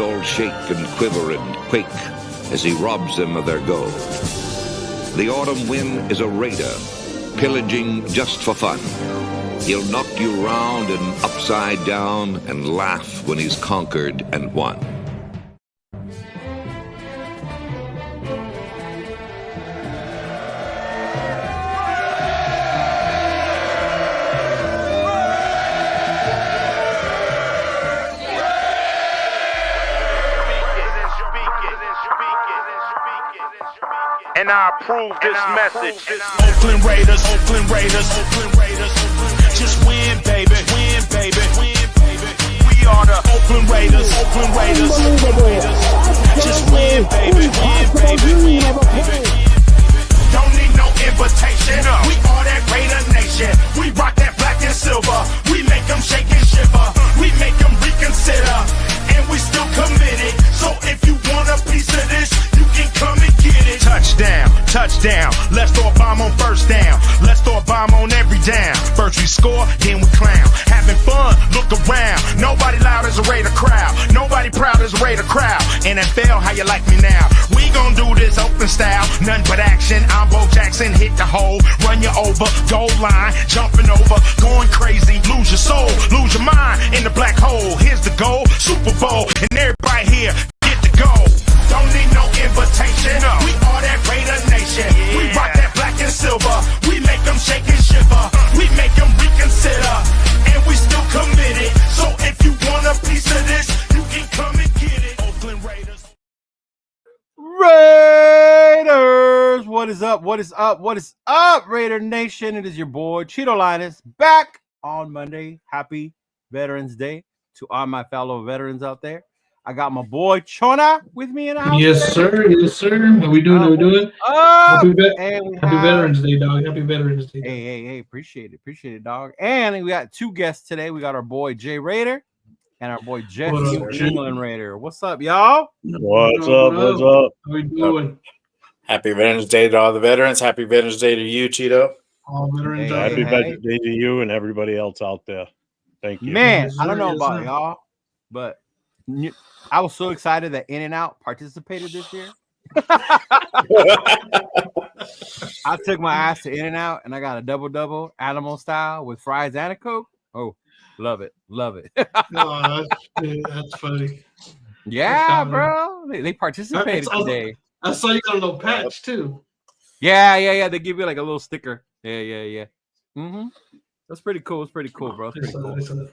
eyes all shake and quiver and quake as he robs them of their gold. The autumn wind is a raider, pillaging just for fun. He'll knock you round and upside down and laugh when he's conquered and won. And I approve this message. Oakland Raiders, Oakland Raiders, Oakland Raiders. Just win, baby, win, baby, win, baby. We are the Oakland Raiders, Oakland Raiders, Oakland Raiders. Just win, baby, win, baby, win, baby. Don't need no invitation. We are that Raider Nation. We rock that black and silver. We make them shake and shiver. We make them reconsider. And we still committed. So if you want a piece of this, you can come and get it. Touchdown, touchdown. Let's throw a bomb on first down. Let's throw a bomb on every down. First we score, then we clown. Having fun, look around. Nobody loud as a Raider crowd. Nobody proud as a Raider crowd. NFL, how you like me now? We gon' do this open style. Nothing but action. I'm Bo Jackson, hit the hole. Run you over, goal line. Jumping over, going crazy. Lose your soul, lose your mind in the black hole. Here's the goal, Super Bowl. And everybody here, get the goal. Don't need no invitation. We are that Raider Nation. We rock that black and silver. We make them shake and shiver. We make them reconsider. And we still committed. So if you want a piece of this, you can come and get it. Oakland Raiders. Raiders! What is up? What is up? What is up, Raider Nation? It is your boy, Cheeto Linus, back on Monday. Happy Veterans Day to all my fellow veterans out there. I got my boy Chona with me in the house. Yes, sir. Yes, sir. How we doing? How we doing? Happy Veterans Day, dog. Happy Veterans Day. Hey. Appreciate it, dog. And we got two guests today. We got our boy Jay Raider and our boy Jeff England Raider. What's up, y'all? What's up? How we doing? Happy Veterans Day to all the veterans. Happy Veterans Day to you, Cheeto. All veterans. Happy Veterans Day to you and everybody else out there. Thank you. Man, I don't know about y'all, but I was so excited that In-N-Out participated this year. I took my ass to In-N-Out and I got a double animal style with fries and a Coke. Oh, love it. Oh, that's funny. Yeah, bro. They participated today. I saw you got a little patch too. Yeah. They give you like a little sticker. Yeah. Mm-hmm. That's pretty cool. It's pretty cool, bro. It's pretty cool.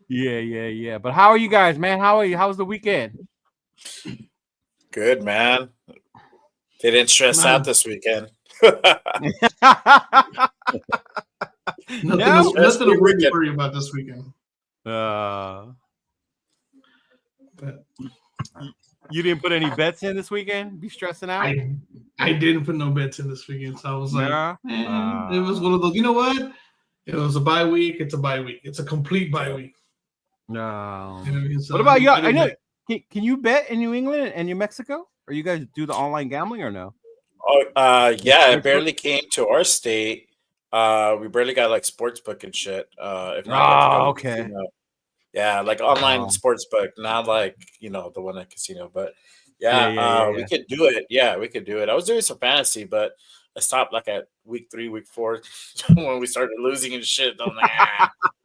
Yeah. But how are you guys, man? How are you? How's the weekend? Good, man. They didn't stress out this weekend. Nothing to worry about this weekend. But you didn't put any bets in this weekend? Be stressing out? I didn't put no bets in this weekend, so I was like, it was one of those. You know what? It was a bye week. It's a bye week. It's a complete bye week. No. You know what I mean? So what about y'all? I know. Can you bet in New England and New Mexico? Or you guys do the online gambling or no? Oh, yeah. It barely came to our state. We barely got like sportsbook and shit. Okay. Yeah, like online sportsbook, not like the one at casino. But yeah, we could do it. Yeah, we could do it. I was doing some fantasy, but I stopped like at week 3, week 4 when we started losing and shit. I'm like,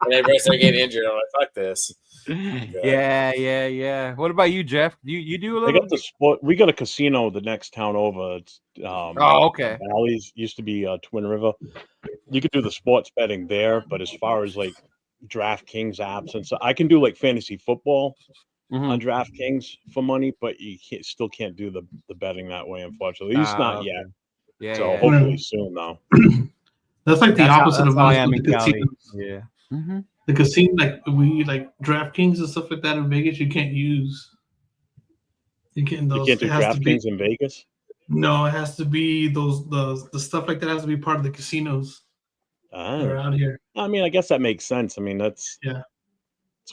and everybody started getting injured. I'm like, fuck this. Yeah. What about you, Jeff? You do a little? We got a casino the next town over. It's okay. Valley's used to be Twin River. You could do the sports betting there, but as far as like DraftKings apps and so, I can do like fantasy football on DraftKings for money, but you still can't do the betting that way, unfortunately. At least not yet. Yeah. So hopefully soon though. That's like the opposite of Miami County. Yeah. Mm-hmm. The casino, like DraftKings and stuff like that in Vegas, you can't use. You can't do DraftKings in Vegas. No, it has to be the stuff like that has to be part of the casinos that are out here. I mean, I guess that makes sense. I mean, that's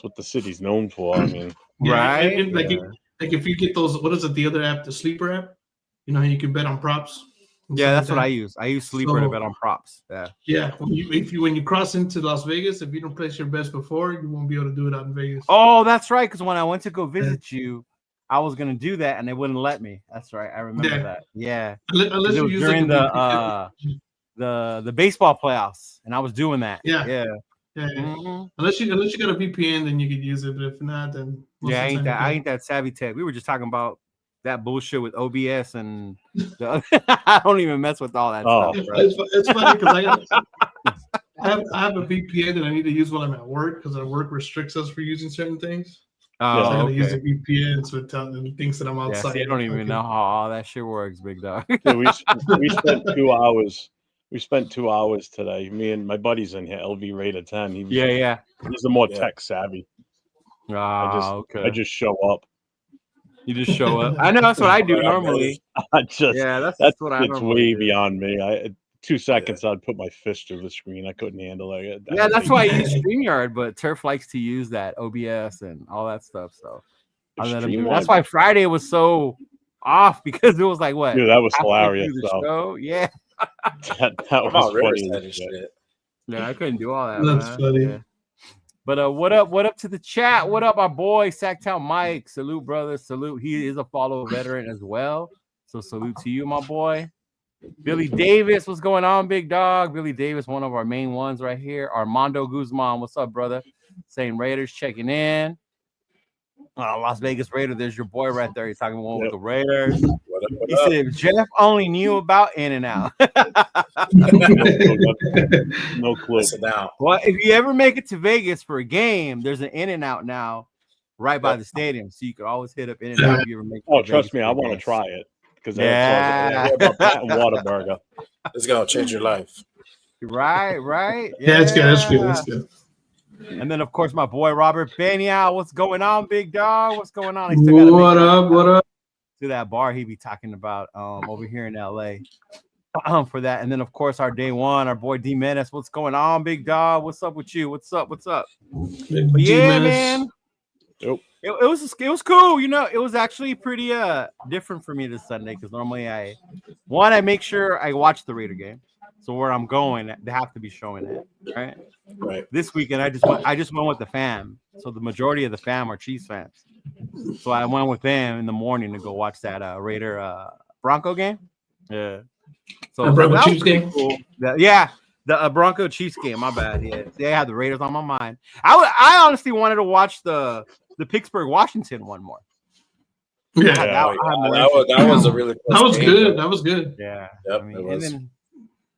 what the city's known for. I mean, right? And like if you get those, what is it? The other app, the Sleeper app. You know how you can bet on props. Yeah, that's what I use. I use Sleeper to bet on props. Yeah. When you cross into Las Vegas, if you don't place your bets before, you won't be able to do it out in Vegas. Oh, that's right. Because when I went to go visit you, I was gonna do that, and they wouldn't let me. That's right. I remember that. Yeah. Unless It you was use during like a VPN. the baseball playoffs, and I was doing that. Yeah. Yeah. Yeah. Mm-hmm. Unless you got a VPN, then you could use it. But if not, then Yeah, I ain't that savvy tech. We were just talking about that bullshit with OBS and I don't even mess with all that stuff. Bro. It's funny because I have a VPN that I need to use when I'm at work because our work restricts us for using certain things. Oh, so I gotta okay. use a VPN so it thinks that I'm outside. Yeah, see, I don't even know how all that shit works, big dog. Yeah, we spent 2 hours. We spent 2 hours today. Me and my buddies in here, LV Raider 10. He's the more tech savvy. I just show up. You just show up. I know that's what I do normally. That's what I normally way do. beyond me. 2 seconds, I'd put my fist through the screen. I couldn't handle it. Yeah, that's why I use StreamYard, but Turf likes to use that OBS and all that stuff. So I let him do it. That's why Friday was so off because it was like what? Dude, that was hilarious. Show? Yeah. that was funny. Shit. Yeah, I couldn't do all that. That's funny. Yeah. But what up to the chat? What up, our boy Sacktown Mike? Salute, brother. Salute. He is a follow veteran as well. So salute to you, my boy. Billy Davis, what's going on, big dog? Billy Davis, one of our main ones right here. Armando Guzman, what's up, brother? Saying Raiders checking in. Las Vegas Raider, there's your boy right there. He's talking one with the Raiders. He said Jeff only knew about In-N-Out. No clue. Well, if you ever make it to Vegas for a game, there's an In-N-Out now right by the stadium. So you can always hit up In-N-Out if you ever make it trust me, I want to try it. Because about that and Whataburger. It's gonna change your life. Right. Yeah, it's good. And then, of course, my boy Robert Benya. What's going on, big dog? What's going on? What up? To that bar he be talking about over here in LA for that. And then, of course, our day one, our boy D Menace. What's going on, big dog? What's up with you? What's up? But yeah, man. Yep. It was cool, you know. It was actually pretty different for me this Sunday because normally I make sure I watch the Raider game. So where I'm going, they have to be showing it, right? Right. This weekend I just went with the fam. So the majority of the fam are Chiefs fans. So I went with them in the morning to go watch that Raider Bronco game. Yeah. So Bronco Chiefs game. Cool. The Bronco Chiefs game. My bad. Yeah, they had the Raiders on my mind. I honestly wanted to watch the Pittsburgh Washington one more. Yeah, that was a really close game. That was good. Yeah. Yep, I mean, it was. And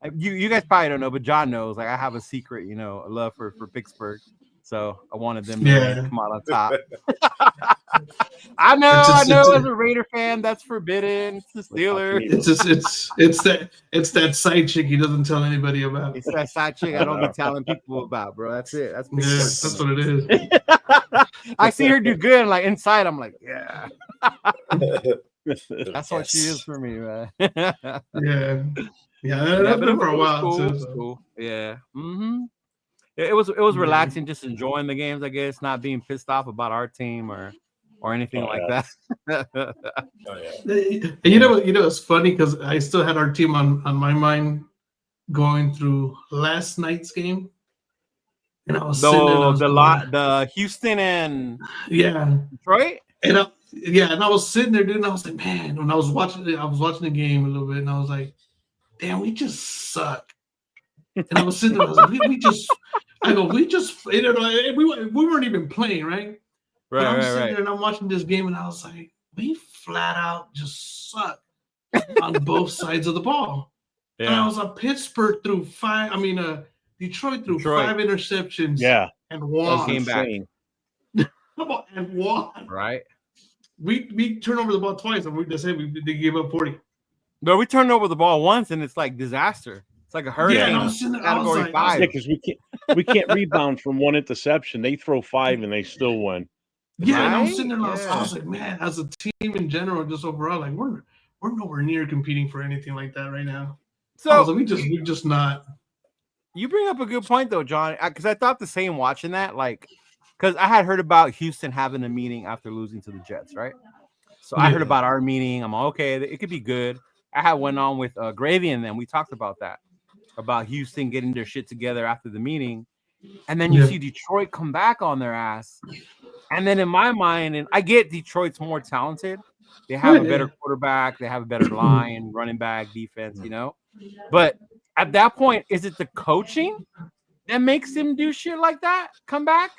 then you guys probably don't know, but John knows. Like I have a secret, a love for Pittsburgh. So I wanted them to come out on top. I know. As a Raider fan, that's forbidden. It's the Steelers. It's that side chick he doesn't tell anybody about. It's that side chick I don't be telling people about, bro. That's it. That's what it is. I see her do good, and like inside, I'm like, yeah. That's what she is for me, man. That's been for a while cool. too. So. Cool. Yeah. Mm-hmm. It was relaxing, just enjoying the games, I guess, not being pissed off about our team or anything like that. And you know, it's funny because I still had our team on my mind going through last night's game, and I was the Houston and Detroit. And I was sitting there, dude, and I was like, man, when I was watching the game a little bit, and I was like, damn, we just suck. And I was sitting there, I was like, we weren't even playing, right? Right, I'm sitting there and I'm watching this game, and I was like, we flat out just suck on both sides of the ball. Yeah. And I was like, Pittsburgh threw five. I mean, Detroit threw 5 interceptions. Yeah, and won. Came back. And won. Right. We turned over the ball twice, and they gave up 40. No, we turned over the ball once, and it's like disaster. It's like a hurricane. Category 5. Yeah, because we can't rebound from one interception. They throw 5 and they still win. Yeah, and I was sitting there, and I was like, man, as a team in general, just overall, like we're nowhere near competing for anything like that right now. So I was like, we just not. You bring up a good point though, John, because I thought the same watching that, like, because I had heard about Houston having a meeting after losing to the Jets, right? So I heard about our meeting. I'm like, okay, it could be good. I had went on with Gravy and them. We talked about that, about Houston getting their shit together after the meeting. And then you see Detroit come back on their ass. And then in my mind, and I get Detroit's more talented. They have a better quarterback. They have a better line, running back, defense, But at that point, is it the coaching that makes them do shit like that, come back?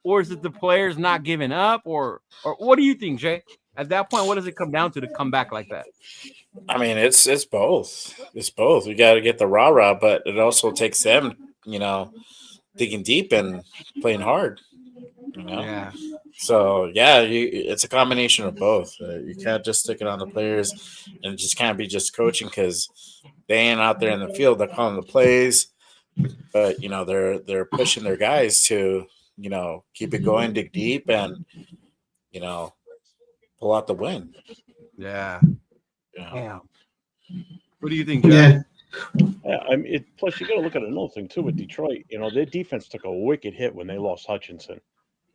Or is it the players not giving up? Or what do you think, Jay? At that point, what does it come down to come back like that? I mean, it's both. It's both. We got to get the rah-rah, but it also takes them, digging deep and playing hard. Yeah. So it's a combination of both. You can't just stick it on the players, and it just can't be just coaching because they ain't out there in the field. They're calling the plays, but they're pushing their guys to keep it going, dig deep, and pull out the win. Yeah. Yeah. What do you think, Jay? Yeah, I mean, plus you got to look at another thing too with Detroit. Their defense took a wicked hit when they lost Hutchinson.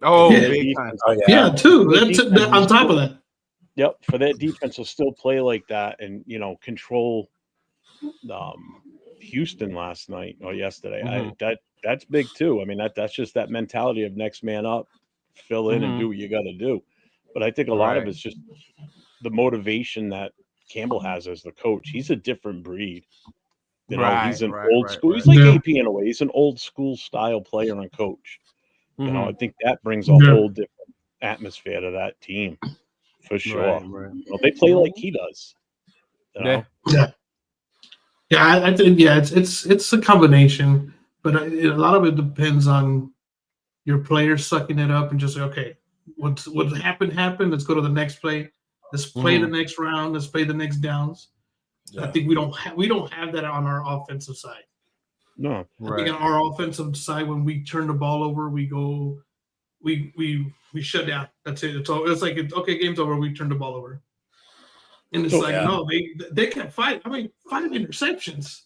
Oh, Yeah. big time. Yeah, too. That's on top of that. Yep, for that defense to still play like that and control Houston last night or yesterday, that's big too. I mean, that's just that mentality of next man up, fill in and do what you got to do. But I think a lot of it's just the motivation that Campbell has as the coach. He's a different breed. He's an old school. He's like AP in a way. He's an old school style player and coach. I think that brings a whole different atmosphere to that team for sure. They play like he does. Yeah, I think it's a combination, but a lot of it depends on your players sucking it up and just say, okay, what happened. Let's go to the next play. Let's play the next round. Let's play the next downs. Yeah. I think we don't have that on our offensive side. No, I think on our offensive side, when we turn the ball over, we go, we shut down. That's it. It's like okay, game's over. We turn the ball over, and it's no, they can't fight. I mean, 5 interceptions.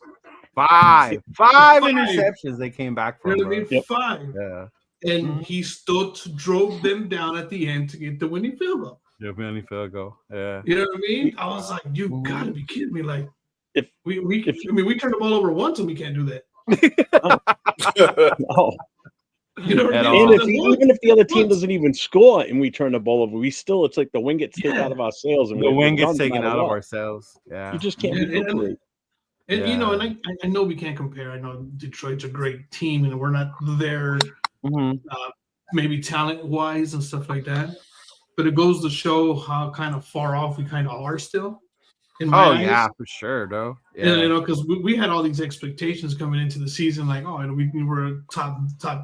Five interceptions they came back from. You know what I mean? Yep. 5. Yeah. And he still drove them down at the end to get the winning field goal. Yeah, winning field goal. Yeah. You know what I mean? I was like, you gotta be kidding me! Like, if we turn the ball over once and we can't do that. No. You know what I mean? mean? Even if the other team doesn't even score and we turn the ball over, it's like the wind gets taken out of our sails. And the wind gets taken out of our sails. Yeah. You just can't be and I know we can't compare. I know Detroit's a great team and we're not there maybe talent-wise and stuff like that. But it goes to show how kind of far off we kind of are still. Yeah, for sure, though. Yeah, because we had all these expectations coming into the season, like, we were top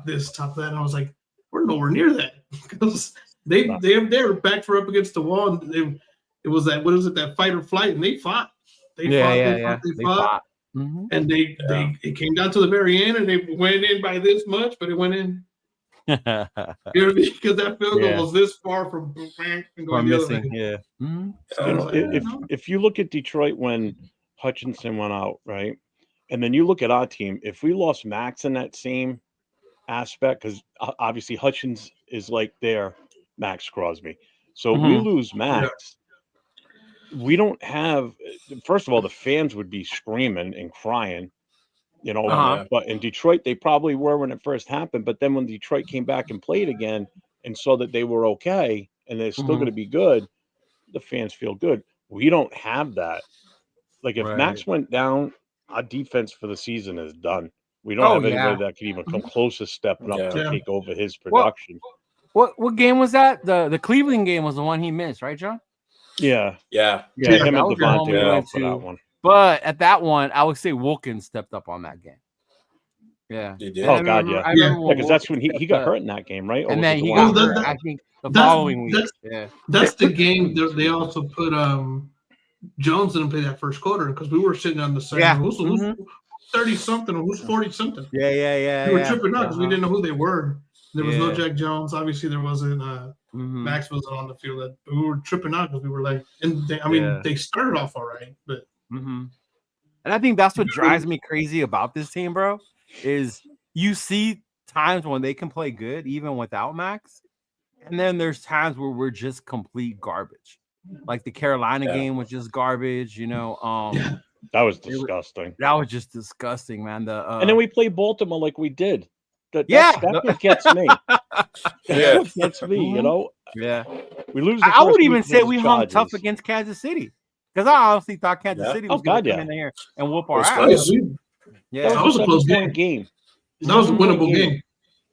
this, top that, and I was like, we're nowhere near that because they're backed up against the wall, and it was that fight or flight, and they fought. They fought. And it came down to the very end, and they went in by this much, but it went in. You know what I mean? Because that field goal was this far from going missing. Yeah. Mm-hmm. So if you look at Detroit when Hutchinson went out, right, and then you look at our team, if we lost Max in that same aspect, because obviously Hutchins is like their Max Crosby, so we lose Max. We don't have. First of all, the fans would be screaming and crying. But in Detroit, they probably were when it first happened. But then when Detroit came back and played again and saw that they were okay and they're still going to be good, the fans feel good. We don't have that. Like if Max went down, our defense for the season is done. We don't have anybody that could even come close to stepping up to take over his production. What game was that? The Cleveland game was the one he missed, right, John? Yeah. Yeah. Him and Devontae were out for that one. But at that one, I would say Wilkins stepped up on that game. Yeah. He did. Oh, God, yeah. Because that's when he got hurt in that game, right? And then he got hurt, I think, the following week. That's the game. They also put Jones didn't play that first quarter because we were sitting on the side. Yeah. Who's 30-something or who's 40-something? Yeah. We were tripping out because we didn't know who they were. There was no Jack Jones. Obviously, there wasn't Max wasn't on the field. But we were tripping out because we were like, and they started off all right, but. And I think that's what drives me crazy about this team, bro, is you see times when they can play good even without Max, and then there's times where we're just complete garbage. Like the Carolina game was just garbage, That was disgusting. That was just disgusting, man. And then we play Baltimore like we did. That's what gets me. Yeah. That's me, you know. Yeah. We lose. I would even say we hung tough against Kansas City because I honestly thought Kansas City was going to come in there and whoop our ass. That was a close game. That was a winnable game.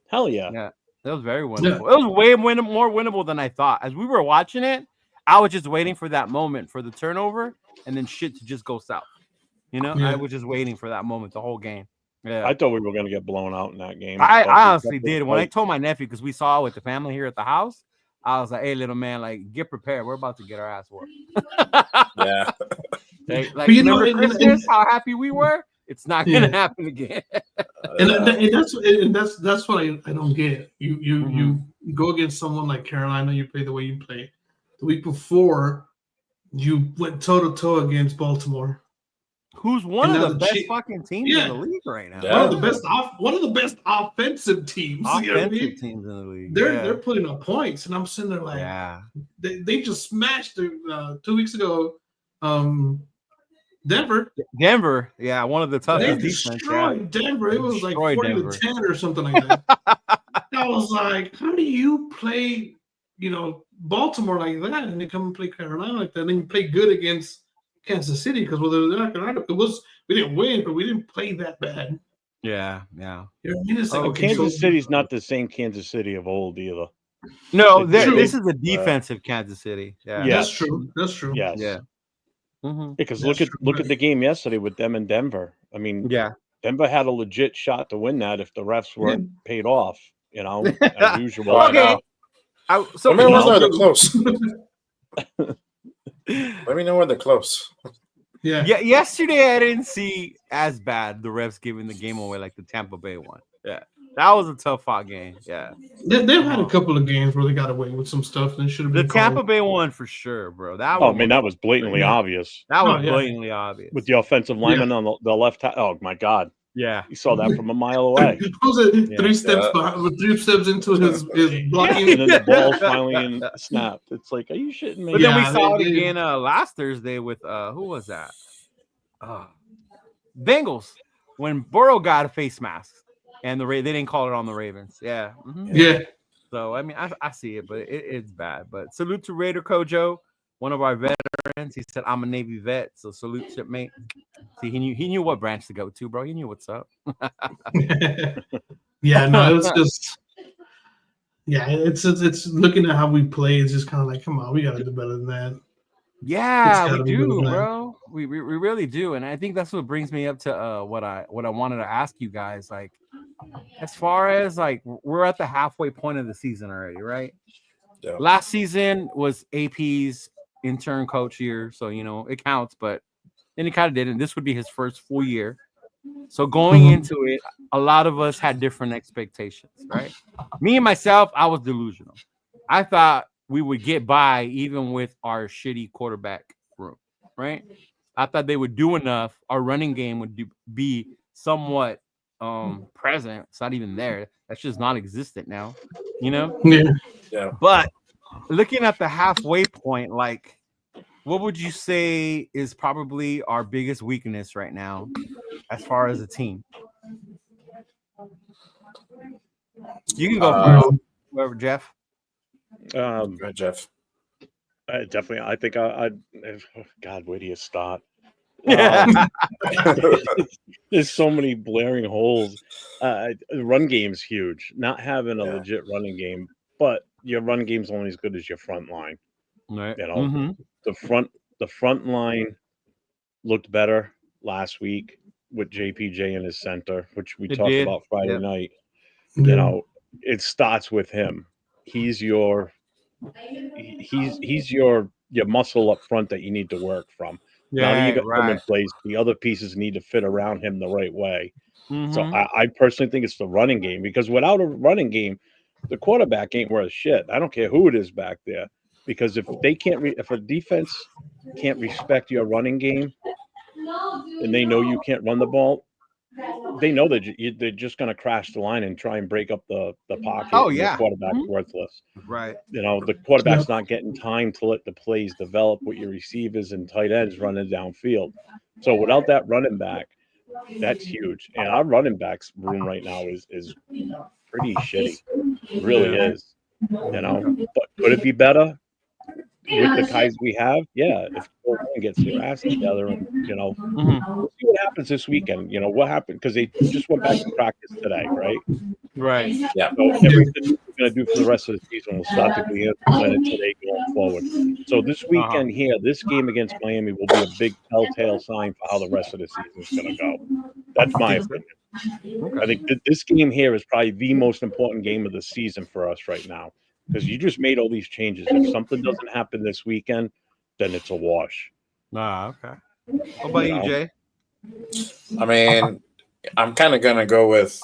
Hell yeah. Yeah. That was very winnable. It was way more winnable than I thought. As we were watching it, I was just waiting for that moment for the turnover and then shit to just go south. You know, I was just waiting for that moment the whole game. Yeah. I thought we were going to get blown out in that game. I honestly did. When I told my nephew, because we saw it with the family here at the house, I was like, hey, little man, like, get prepared. We're about to get our ass whooped. Yeah. Like, remember Christmas, how happy we were? It's not going to happen again. and that's what I don't get. You go against someone like Carolina, you play the way you play. The week before, you went toe-to-toe against Baltimore. Who's one of the best fucking teams in the league right now? Yeah. One of the best offensive teams. Teams in the league. They're putting up points, and I'm sitting there like, they just smashed 2 weeks ago. Denver, one of the toughest. They destroyed Denver. It was like 40-10 or something like that. I was like, how do you play, Baltimore like that, and you come and play Carolina like that, and then you play good against Kansas City because we didn't win, but we didn't play that bad. Yeah. It's like, Kansas City's not the same Kansas City of old either. No, this is a defensive Kansas City. Yeah, that's true. That's true. Yes. Yeah. Because look at the game yesterday with them in Denver. I mean, Denver had a legit shot to win that if the refs weren't paid off. As usual. Okay. Let me know when they're close. Let me know when they're close. Yeah. Yesterday I didn't see as bad the refs giving the game away like the Tampa Bay one. Yeah. That was a tough fought game. Yeah. They've had a couple of games where they got away with some stuff and should have been the Tampa Bay one for sure, bro. That was blatantly obvious. That was blatantly obvious. With the offensive lineman on the left. Oh my God. Yeah. You saw that from a mile away. Three steps into his blocking. And then the ball finally snapped. It's like, are you shitting me? But then we saw it again last Thursday with who was that? Bengals when Burrow got a face mask and they didn't call it on the Ravens. Yeah. Yeah. So I mean I see it, but it's bad. But salute to Raider Kojo, one of our veterans. He said, I'm a Navy vet, so salute, shipmate. See, he knew what branch to go to, bro. He knew what's up. Yeah, no, it was just it's looking at how we play, it's just kind of like, come on, we gotta do better than that. Yeah, we do, bro. We really do. And I think that's what brings me up to what I wanted to ask you guys. Like, as far as like we're at the halfway point of the season already, right? Yeah. Last season was AP's intern coach year, so it counts, but then he kind of didn't. This would be his first full year. So going into it, a lot of us had different expectations, right? Me and myself, I was delusional. I thought we would get by even with our shitty quarterback room, right? I thought they would do enough. Our running game would be somewhat present. It's not even there. That's just non-existent now, Yeah. But looking at the halfway point, like, what would you say is probably our biggest weakness right now as far as a team? You can go first. Whoever, Jeff. Go ahead, Jeff. Definitely. I think God, where do you start? There's so many blaring holes. The run game's huge. Not having a legit running game, but your run game's only as good as your front line. Right. The front line looked better last week with JPJ in his center, which we talked about Friday night. It starts with him. He's your muscle up front that you need to work from. Now that you got him in place, the other pieces need to fit around him the right way. So I personally think it's the running game, because without a running game, the quarterback ain't worth shit. I don't care who it is back there, because if they can't, if a defense can't respect your running game, and they know you can't run the ball, they know that they're just going to crash the line and try and break up the pocket. Oh yeah, the quarterback's worthless. Right. The quarterback's not getting time to let the plays develop with your receivers and tight ends running downfield. So without that running back, that's huge. And our running backs room right now is pretty shitty. It really is. You know, but could it be better with the guys we have? Yeah, if people gets their ass together, and we'll see what happens this weekend. You know what happened because they just went back to practice today, right? Right. Yeah. So everything we're going to do for the rest of the season will start to be implemented today going forward. So this weekend here, this game against Miami will be a big telltale sign for how the rest of the season is going to go. That's my opinion. I think this game here is probably the most important game of the season for us right now because you just made all these changes. If something doesn't happen this weekend, then it's a wash. Okay. What about you, Jay? I mean, I'm kind of going to go with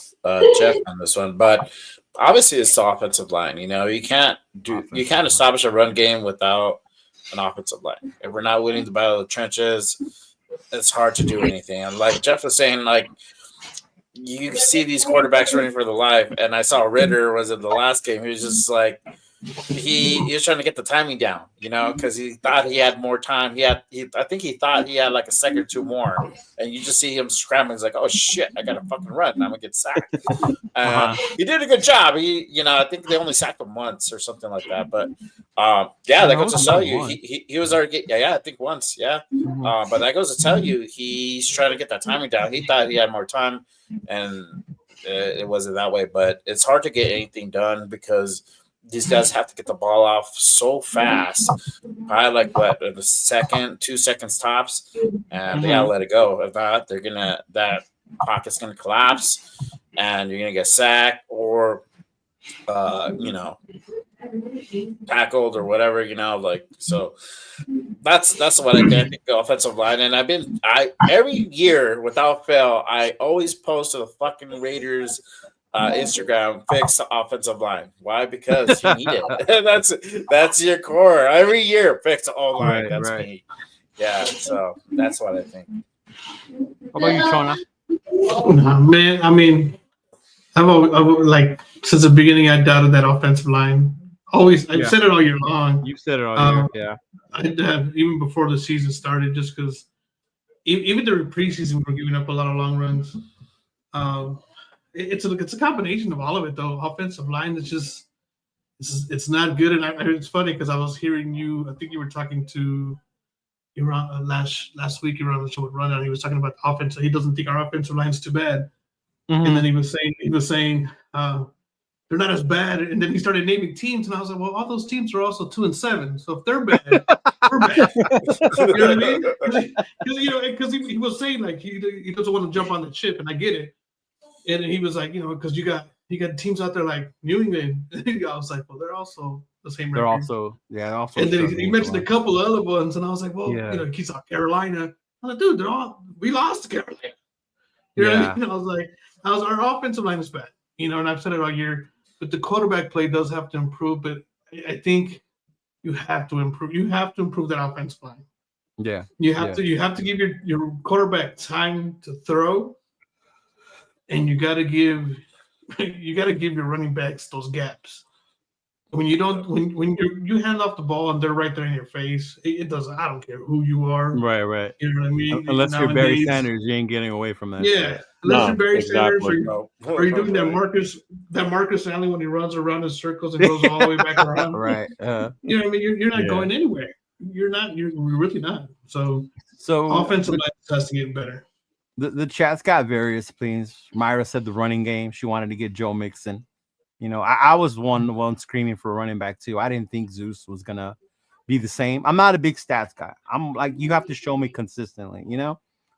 Jeff on this one, but obviously it's the offensive line. You know, you can't establish a run game without an offensive line. If we're not winning the battle of the trenches, it's hard to do anything. And like Jeff was saying, like, you see these quarterbacks running for their life, and I saw Ritter was in the last game. He was just like he was trying to get the timing down, you know, because he thought he had more time. I think he thought he had like a second or two more, and you just see him scrambling. He's like, "Oh shit, I gotta fucking run! I'm gonna get sacked." He did a good job. I think they only sacked him once or something like that. But that goes to tell you he was already I think once, but that goes to tell you he's trying to get that timing down. He thought he had more time, and it wasn't that way. But it's hard to get anything done because these guys have to get the ball off so fast, probably like what, a second, 2 seconds tops, and they gotta let it go. If not, that pocket's gonna collapse, and you're gonna get sacked or tackled or whatever, so that's what I think the offensive line. And every year without fail, I always post to the fucking Raiders Instagram, fix the offensive line. Why? Because you need it. That's your core. Every year, fix the O line. That's me. Yeah, so that's what I think. How about you, Chona? Man, I mean, I've like since the beginning, I doubted that offensive line. I've said it all year long. You've said it all year, yeah. I have even before the season started, just because even during preseason, we're giving up a lot of long runs. It's a combination of all of it, though. Offensive line is just it's not good, and it's funny because I was hearing you. I think you were talking to last week. You were on the show with Rundown. He was talking about the offense. He doesn't think our offensive line is too bad, and then he was saying they're not as bad. And then he started naming teams, and I was like, well, all those teams are also 2-7. So if they're bad, we're bad. You know what I mean? Because he was saying like he doesn't want to jump on the chip, and I get it. And he was like, because you got teams out there like New England. I was like, well, they're also the same. They're record. also. And then he mentioned a couple of other ones, and I was like, well, he saw Carolina. I was like, dude, we lost to Carolina. You know what I mean? I was like, our offensive line is bad. And I've said it all year, but the quarterback play does have to improve. But I think you have to improve. You have to improve that offensive line. Yeah. You have to give your quarterback time to throw. And you got to give your running backs those gaps. When you don't, when you hand off the ball and they're right there in your face, it doesn't. I don't care who you are. Right. You know what I mean? Unless you're Barry Sanders, you ain't getting away from that. Yeah, unless you're Barry Sanders, or you're doing that Marcus Stanley when he runs around in circles and goes all the way back around. Right. You know what I mean? You're not going anywhere. You're not. You're really not. So offensive line has to get better. The chat's got various opinions. Myra said the running game. She wanted to get Joe Mixon. I was one screaming for a running back too. I didn't think Zeus was gonna be the same. I'm not a big stats guy. I'm like, you have to show me consistently,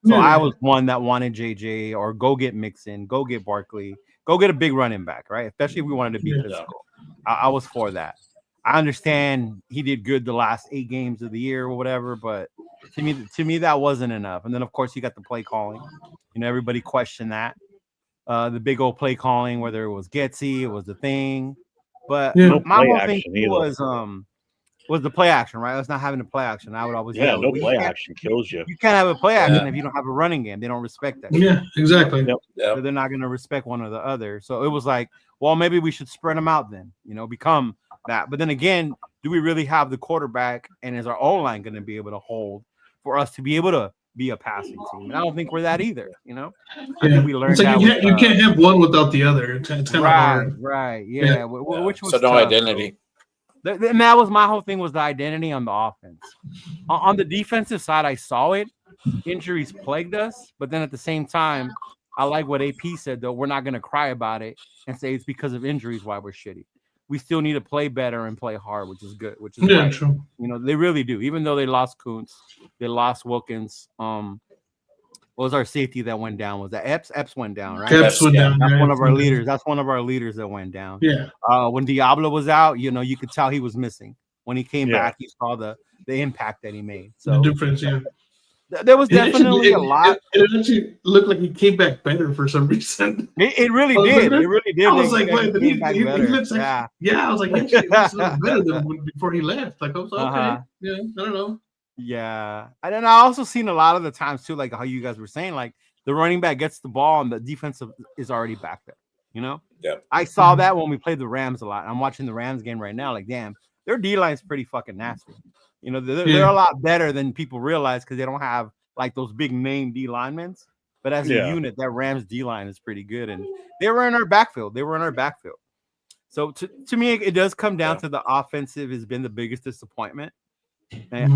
So I was one that wanted JJ or go get Mixon, go get Barkley, go get a big running back, right? Especially if we wanted to be physical. I was for that. I understand he did good the last 8 games of the year or whatever, but to me that wasn't enough. And then of course you got the play calling. Everybody questioned that. The big old play calling, whether it was Getsy, it was the thing. But my whole thing was the play action, right? Let's not having the play action. I would always play action kills you. You can't have a play action if you don't have a running game. They don't respect that. Yeah, exactly. Yep. So they're not going to respect one or the other. So it was like, well, maybe we should spread them out then, become that. But then again, do we really have the quarterback, and is our O-line going to be able to hold for us to be able to be a passing team. And I don't think we're that either. You know, I Yeah. think we learned It's like that you can't have one without the other. It's kind of hard. Right. Yeah. Which was so no tough. identity. And that was my whole thing, was the identity on the offense. On the defensive side, I saw it. Injuries plagued us, but then at the same time, I like what AP said, though. We're not going to cry about it and say it's because of injuries why we're shitty. We still need to play better and play hard, which is good, which is right. True. You know, they really do. Even though they lost Kuntz, they lost Wilkins. What was our safety that went down? Was that Epps? Epps went down, right? Epps went down. That's one of our leaders. That's one of our leaders that went down. Yeah. When Diablo was out, you know, you could tell he was missing. When he came back, you saw the impact that he made. So the difference, yeah. There was definitely a lot. It actually looked like he came back better for some reason. It really did. It really did. I was like, wait, he looks like, yeah. I was like, he looks better than before he left. Like, I was like, okay, yeah, I don't know. Yeah, and then I also seen a lot of the times too, like how you guys were saying, like the running back gets the ball and the defensive is already back there. You know, I saw that when we played the Rams a lot. I'm watching the Rams game right now. Like, damn, their D line's pretty fucking nasty. You know, they're a lot better than people realize because they don't have like those big name D linemen. But as a unit, that Rams D line is pretty good, and they were in our backfield. So to me, it does come down to the offensive has been the biggest disappointment. And,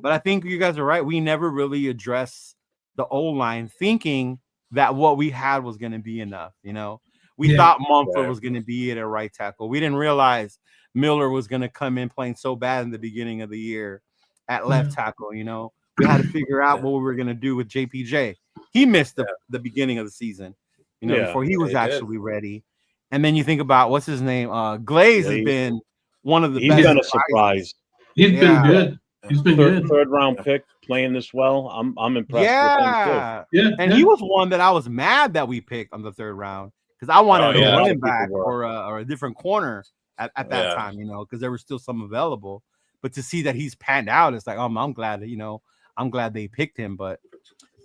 but I think you guys are right. We never really addressed the O-line, thinking that what we had was going to be enough. You know, we thought Mumford was going to be at a right tackle. We didn't realize Miller was going to come in playing so bad in the beginning of the year at left tackle. You know, we had to figure out what we were going to do with JPJ. He missed the beginning of the season, you know, before he was actually ready. And then you think about what's his name? Glaze has been one of the best. He's been a surprise. He's been good. He's been good. Third round pick, playing this well. I'm impressed with him too. And he was one that I was mad that we picked on the third round because I wanted a running back or a different corner at that time, you know, because there were still some available. But to see that he's panned out, it's like, I'm glad that, you know, I'm glad they picked him. But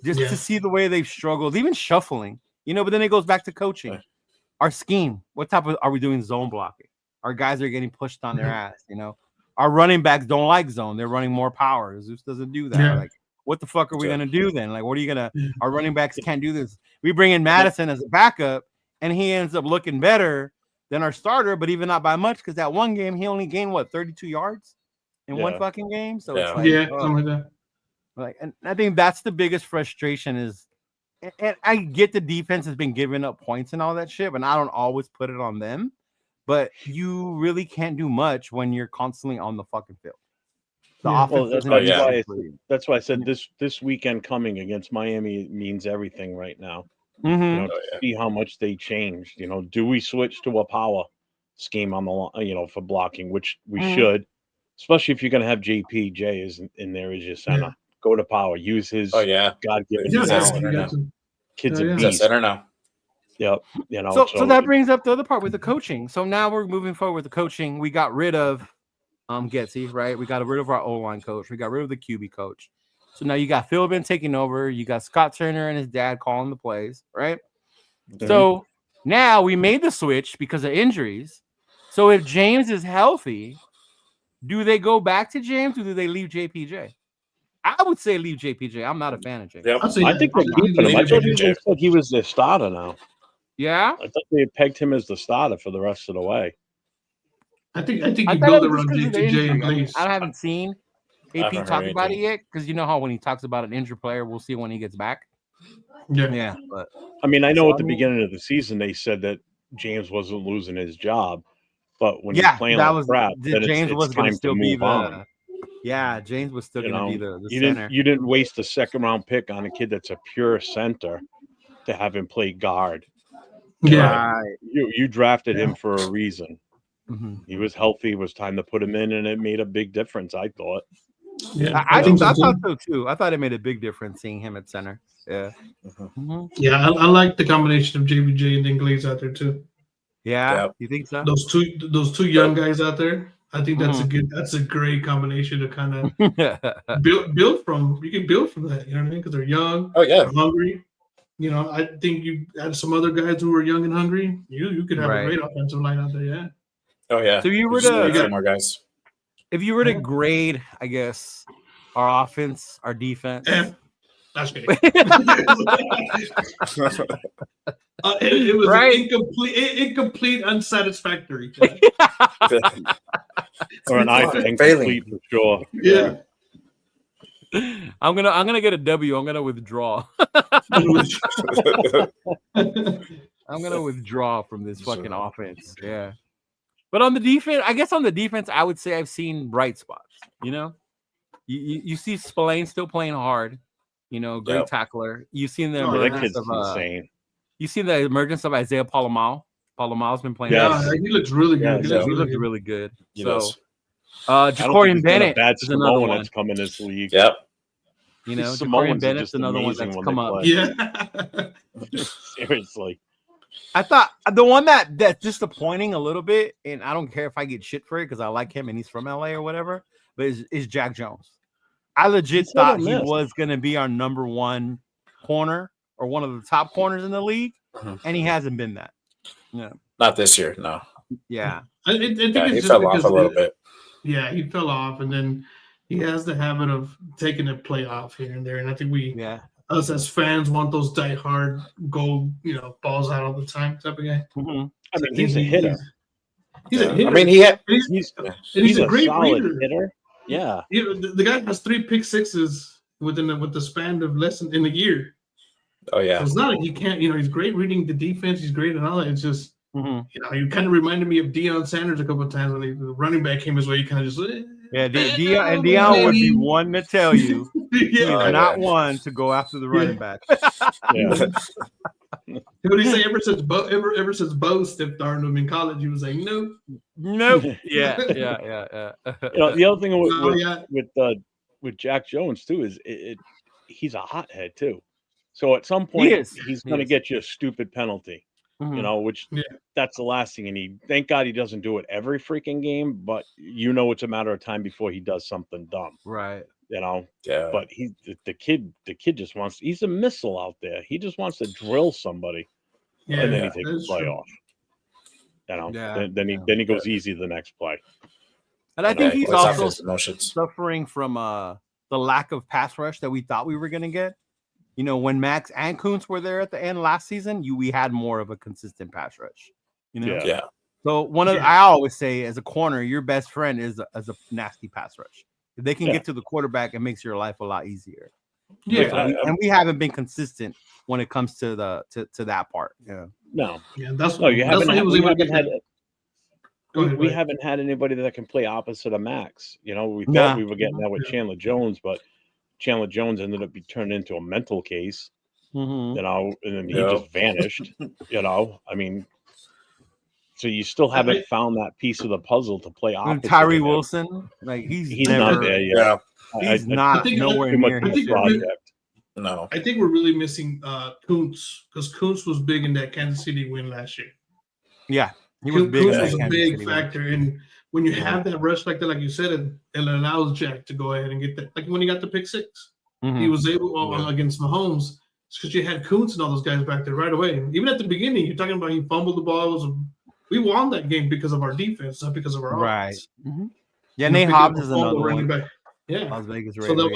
just to see the way they've struggled, even shuffling, you know, but then it goes back to coaching. Our scheme, what type of are we doing zone blocking? Our guys are getting pushed on their ass, you know. Our running backs don't like zone. They're running more power. Zeus doesn't do that. Like, what the fuck are we going to do then? Like, what are you going to – our running backs can't do this. We bring in Madison as a backup, and he ends up looking better than our starter, but even not by much because that one game he only gained, 32 yards in one fucking game? So it's like – something like that. Like, and I think that's the biggest frustration is – and I get the defense has been giving up points and all that shit, but I don't always put it on them. But you really can't do much when you're constantly on the fucking field. The offense that's why I said this weekend coming against Miami means everything right now. You know, to see how much they changed. You know, do we switch to a power scheme on the for blocking, which we should, especially if you're going to have JPJ is in there as your center. Go to power. Use his God-given talent. Kid's a beast. Center now. Yep. You know, so that brings up the other part with the coaching. So now we're moving forward with the coaching. We got rid of Getsy, right? We got rid of our O-line coach. We got rid of the QB coach. So now you got Philbin taking over. You got Scott Turner and his dad calling the plays, right? So now we made the switch because of injuries. So if James is healthy, do they go back to James or do they leave JPJ? I would say leave JPJ. I'm not a fan of James. Yep. I think they're keeping him. I thought he was their starter now. Yeah, I thought they had pegged him as the starter for the rest of the way. I think you build around JPJ and Glaze. I haven't seen AP talk about it yet because you know how when he talks about an injured player, we'll see when he gets back. Yeah. But I mean, I know at the beginning of the season they said that James wasn't losing his job, but when he's playing like crap, then James was going to still be on. Yeah, James was still going to be the center. You didn't waste a second round pick on a kid that's a pure center to have him play guard. Yeah, you drafted him for a reason. He was healthy. It was time to put him in, and it made a big difference. I thought. Yeah, I thought so too. I thought it made a big difference seeing him at center. Yeah. Yeah, I like the combination of JBJ and then Glaze out there too. Yeah, you think so? Those two young guys out there. I think that's a great combination to kind of build from. You can build from that, you know what I mean? Because they're young, they're hungry. You know, I think you add some other guys who are young and hungry. You could have a great offensive line out there. Yeah. Oh yeah. So you were to more guys. If you were to grade, I guess, our offense, our defense, That's kidding. It was incomplete, unsatisfactory. Or an incomplete for sure. Yeah. I'm gonna get a W. I'm gonna withdraw. I'm gonna withdraw from this fucking offense. Yeah. But on the defense, I would say I've seen bright spots. You know, you see Spillane still playing hard. You know, great tackler. You've seen the emergence of insane. You see the emergence of Isaiah Palomau. Palomau's been playing. Yeah, he looks really good. He looks really good. So, Jacorian Bennett is another one that's come in this league. Yep. You know, Jacorian Bennett's another one that's come up. Yeah. Seriously. I thought the one that's disappointing a little bit, and I don't care if I get shit for it because I like him and he's from LA or whatever, but is Jack Jones. I legit thought he was going to be our number one corner or one of the top corners in the league, and he hasn't been that. Yeah. Not this year, no. Yeah. I think he fell off a little bit. Yeah, he fell off, and then he has the habit of taking a playoff here and there, and I think us as fans want those die-hard balls out all the time type of guy. Mm-hmm. I mean, he's a hitter. He's a hitter. I mean, he's a great solid reader. Hitter. Yeah. The guy has 3 pick sixes with the span of less than a year. Oh yeah. So it's not like he can't. He's great reading the defense. He's great and all that. It's just he kind of reminded me of Deion Sanders a couple of times when the running back came his way. He kind of just Deion would be one to tell you he's not one to go after the running back. What did he say? Ever since Bo stepped Darnold in college, he was like, nope. Yeah. The other thing with Jack Jones too is he's a hothead too. So at some point he's going to get you a stupid penalty, which that's the last thing you need. Thank God he doesn't do it every freaking game, but it's a matter of time before he does something dumb. Right. But the kid just wants, he's a missile out there. He just wants to drill somebody. And then he takes the play off. Then he goes easy the next play. And I think he's also suffering from the lack of pass rush that we thought we were going to get. When Max and Kuntz were there at the end last season, we had more of a consistent pass rush. Yeah. So I always say, as a corner, your best friend is a nasty pass rush. If they can get to the quarterback, it makes your life a lot easier. Yeah, and we haven't been consistent when it comes to that part. Yeah. No. Yeah, that's we haven't had anybody that can play opposite of Max. We thought we were getting that with Chandler Jones, but Chandler Jones ended up turned into a mental case. And then he just vanished. I mean, so you still haven't found that piece of the puzzle to play opposite. Tyree Wilson, he's not there yet. He's not nowhere near his project. No, I think we're really missing Kuntz because Kuntz was big in that Kansas City win last year. Yeah, he was big. Kuntz was a big factor, and when you have that rush like that, like you said, it allows Jack to go ahead and get that. Like when he got the pick six, he was able against Mahomes because you had Kuntz and all those guys back there right away. Even at the beginning, you're talking about he fumbled the ball. We won that game because of our defense, not because of our offense. Yeah, Nate Hobbs is another one. Back. Yeah, Las Vegas Raiders. So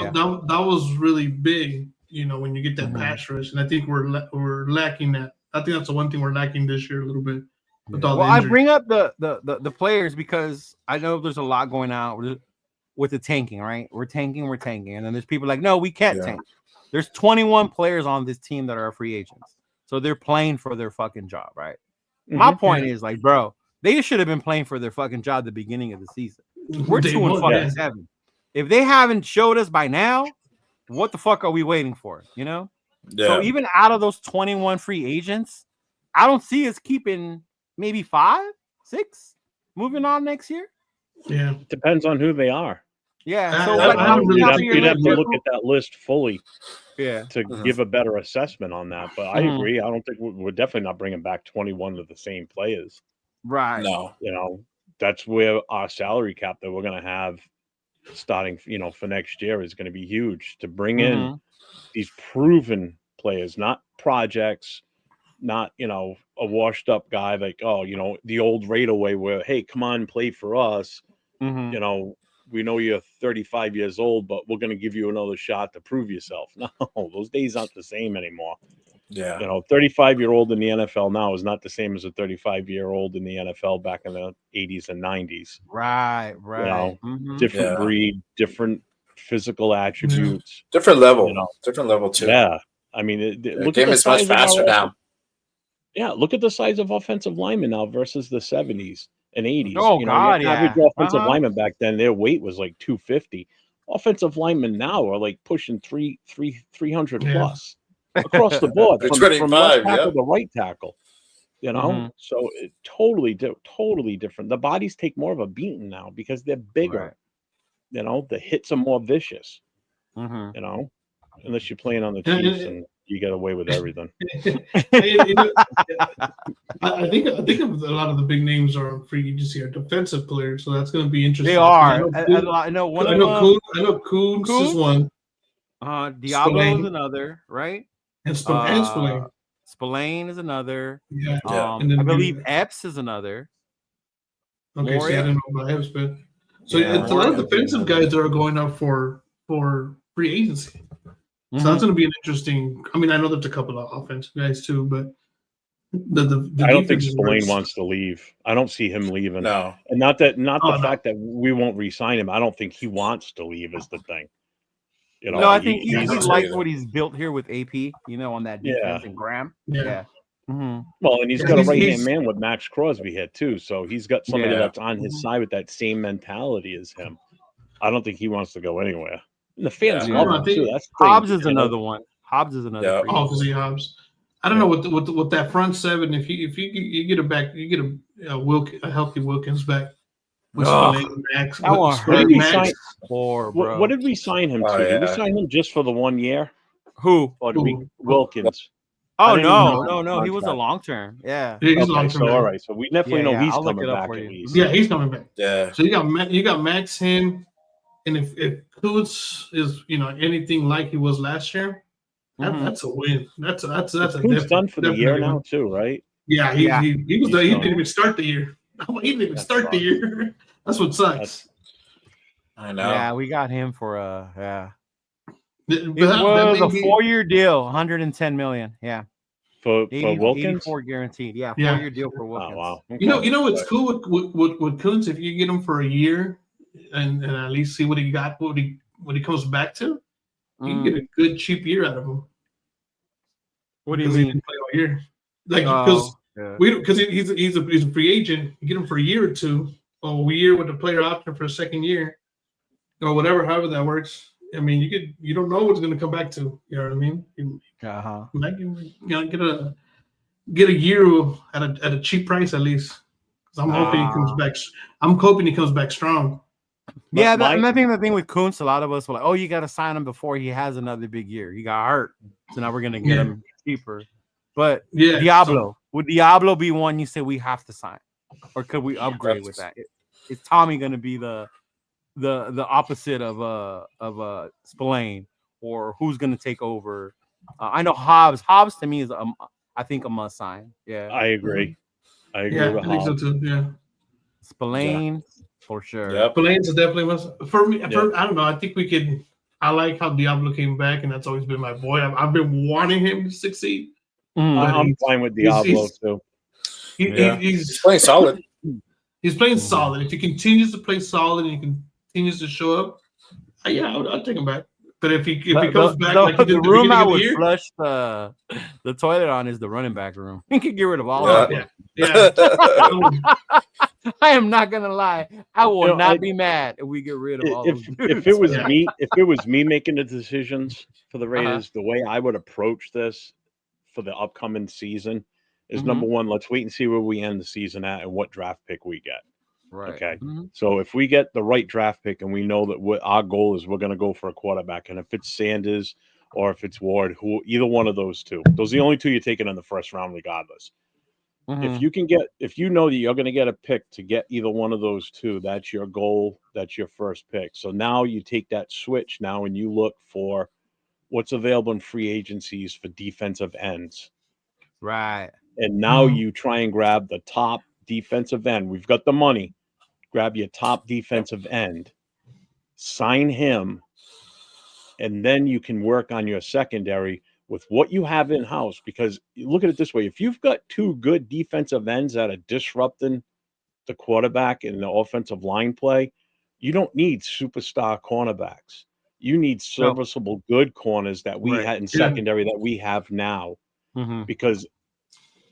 that was really big. When you get that pass rush, and I think we're lacking that. I think that's the one thing we're lacking this year a little bit. Well, I bring up the players because I know there's a lot going on with the tanking. Right, we're tanking, and then there's people like, no, we can't tank. There's 21 players on this team that are free agents, so they're playing for their fucking job, right? My point is, bro, they should have been playing for their fucking job at the beginning of the season. We're 2-7. If they haven't showed us by now, what the fuck are we waiting for? So even out of those 21 free agents, I don't see us keeping maybe 5, 6 moving on next year. Yeah, depends on who they are. Yeah, so you'd have to look at that list fully. To give a better assessment on that. But I agree. I don't think we're definitely not bringing back 21 of the same players. Right. No. That's where our salary cap that we're going to have starting, for next year is going to be huge to bring in these proven players, not projects, not, a washed up guy like, the old Raider way where, hey, come on, play for us. we know you're 35 years old, but we're going to give you another shot to prove yourself. No, those days aren't the same anymore. Yeah. 35-year-old in the NFL now is not the same as a 35-year-old in the NFL back in the 80s and 90s. Right. Different breed, different physical attributes. Different level. Different level, too. Yeah. I mean, the game is much faster now. Yeah, look at the size of offensive linemen now versus the 70s and 80s. Oh, God, average offensive lineman back then, their weight was like 250. Offensive linemen now are like pushing 300 plus across the board from left tackle to right tackle. So it totally different. The bodies take more of a beating now because they're bigger. Right. The hits are more vicious. Unless you're playing on the Chiefs and you get away with everything. I think a lot of the big names are free agency are defensive players, so that's going to be interesting. They are. I know one. I know Coons is one. Diablo is another, right? And Spillane. Spillane is another. Yeah. I believe Epps is another. Okay, see, I didn't know about Epps, but it's a lot of defensive guys that are going up for free agency. So that's going to be an interesting. I mean, I know there's a couple of offensive guys too, but the I don't think Spillane wants to leave. I don't see him leaving. No, and not the fact that we won't re-sign him. I don't think he wants to leave is the thing. No, I think he likes what he's built here with AP. On that defense and Graham. Yeah. Mm-hmm. Well, and he's got a right-hand man with Max Crosby here too, so he's got somebody that's on his side with that same mentality as him. I don't think he wants to go anywhere. And the fans love him too. That's Hobbs is another one. Hobbs is another. Obviously, Hobbs. I don't know with that front seven. If you get it back, you get a healthy Wilkins back. What did we sign him to? Did we sign him just for the 1 year? Who? Or did we Wilkins? Oh no! He was a long term. Yeah. He's long term. So all right. So we definitely know he's coming back at least. Yeah, he's coming back. Yeah. So you got Max, him, and if Kutz is anything like he was last year, that's a win. That's a He's done for the year now too, right? Yeah, he was. He didn't even start the year. He didn't even start the year. That's what sucks. I know. Yeah, we got him for It was a 4-year deal, $110 million. Yeah. For Wilkins? 84 guaranteed. Yeah, 4-year deal for Wilkins. Oh, wow. Okay. You know what's cool with Kuntz, if you get him for a year and at least see what he got, what he comes back to, you can get a good cheap year out of him. What do you mean? He can play all year. Because he's a free agent. You get him for a year or two, or a year with a player option for a second year, or whatever, however that works. I mean, you don't know what's going to come back to. You know what I mean? Get a year at a cheap price at least. Because I'm hoping he comes back. I'm hoping he comes back strong. Yeah, I think the thing with Kuntz, a lot of us were like, "Oh, you got to sign him before he has another big year." He got hurt, so now we're going to get him cheaper. But would Diablo be one you say we have to sign, or could we upgrade with that? Is Tommy going to be the opposite of Spillane, or who's going to take over? I know Hobbs. Hobbs to me is I think a must sign. Yeah, I agree. I think so too. Yeah, Spillane for sure. Yeah, Spillane's definitely must for me. I don't know. I think we could. I like how Diablo came back, and that's always been my boy. I've been wanting him to succeed. I'm fine with Diablo too. He's playing solid. He's playing solid. If he continues to play solid and he continues to show up, I'll take him back. But if he comes back like he did the room I would flush the toilet on is the running back room. You can get rid of all of it. Yeah. I am not gonna lie. I will not be mad if we get rid of all of them. If it was me making the decisions for the Raiders, the way I would approach this for the upcoming season is number one, let's wait and see where we end the season at and what draft pick we get. Right. Okay. So if we get the right draft pick and we know that our goal is we're going to go for a quarterback, and if it's Sanders or if it's Ward, either one of those two, those are the only two you're taking in the first round, regardless. If you know that you're going to get a pick to get either one of those two, that's your goal. That's your first pick. So now you take that switch now and you look for what's available in free agencies for defensive ends. Right. And now you try and grab the top defensive end. We've got the money. Grab your top defensive end sign him, and then you can work on your secondary with what you have in house. Because look at it this way: if you've got two good defensive ends that are disrupting the quarterback and the offensive line play, you don't need superstar cornerbacks. You need serviceable, good corners that we had in secondary that we have now, because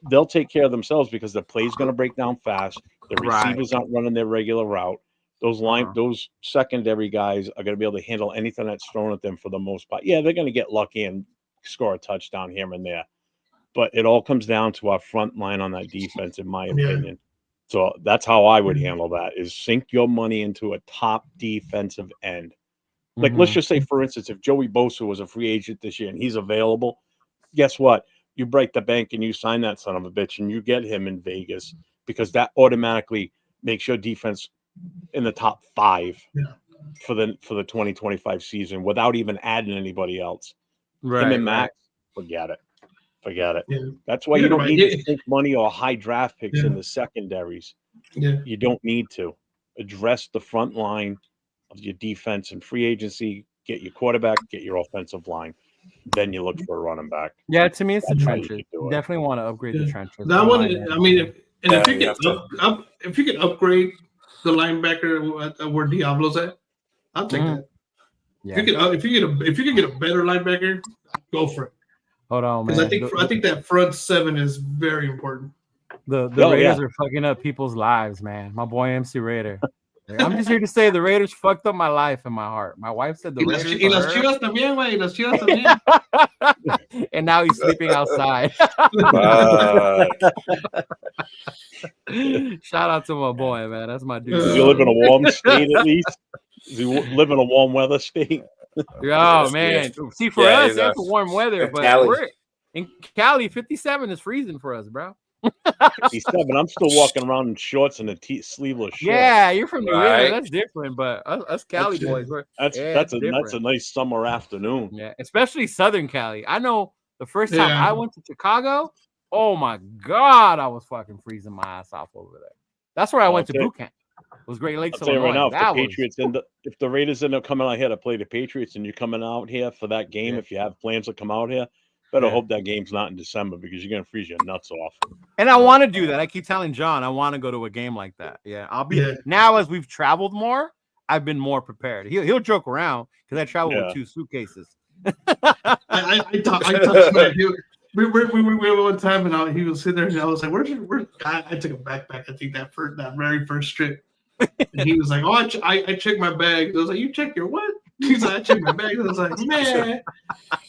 they'll take care of themselves because the play's going to break down fast. The receivers aren't running their regular route. Those secondary guys are going to be able to handle anything that's thrown at them for the most part. Yeah, they're going to get lucky and score a touchdown here and there, but it all comes down to our front line on that defense, in my opinion. So that's how I would handle that: is sink your money into a top defensive end. Like, let's just say, for instance, if Joey Bosa was a free agent this year and he's available, guess what? You break the bank and you sign that son of a bitch and you get him in Vegas, because that automatically makes your defense in the top 5 for the 2025 season without even adding anybody else. Him and Max, forget it. Yeah. That's why you don't need to sink money or high draft picks in the secondaries. Yeah. You don't need to. Address the front line of your defense and free agency, get your quarterback, get your offensive line. Then you look for a running back. Yeah, to me, it's the trenches. Definitely want to upgrade the trenches. That one, I mean, if you can upgrade the linebacker where Diablo's at, I'll take that. Yeah. If you can get a better linebacker, go for it. Hold on, man. Because I think that front 7 is very important. The Raiders are fucking up people's lives, man. My boy MC Raider. I'm just here to say the Raiders fucked up my life and my heart. My wife said the Raiders. Y las Chivas también, güey. Las Chivas también. And now he's sleeping outside. Shout out to my boy, man. That's my dude. Does he live in a warm state at least? Does he live in a warm weather state? Oh, man. See, for us, that's warm weather, but we're in Cali, 57 is freezing for us, bro. 57. I'm still walking around in shorts and a sleeveless shirt. Yeah, you're from New England. That's different, but us Cali boys, that's a nice summer afternoon. Yeah, especially Southern Cali. I know the first time I went to Chicago, oh my God, I was fucking freezing my ass off over there. That's where I went to boot camp. It was Great Lakes, Illinois. Right now, if the Raiders end up coming out here to play the Patriots, and you're coming out here for that game, if you have plans to come out here, better hope that game's not in December, because you're gonna freeze your nuts off. And I want to do that. I keep telling John I want to go to a game like that. Yeah, I'll be now, as we've traveled more, I've been more prepared. He'll joke around because I travel with 2 suitcases. I touched my dude. We were one time, and he was sitting there, and I was like, "Where's?" I took a backpack. I think that very first trip, and he was like, "Oh, I checked my bag." I was like, "You checked your what?" He's like, "I checked my bag." I was like, "Man,"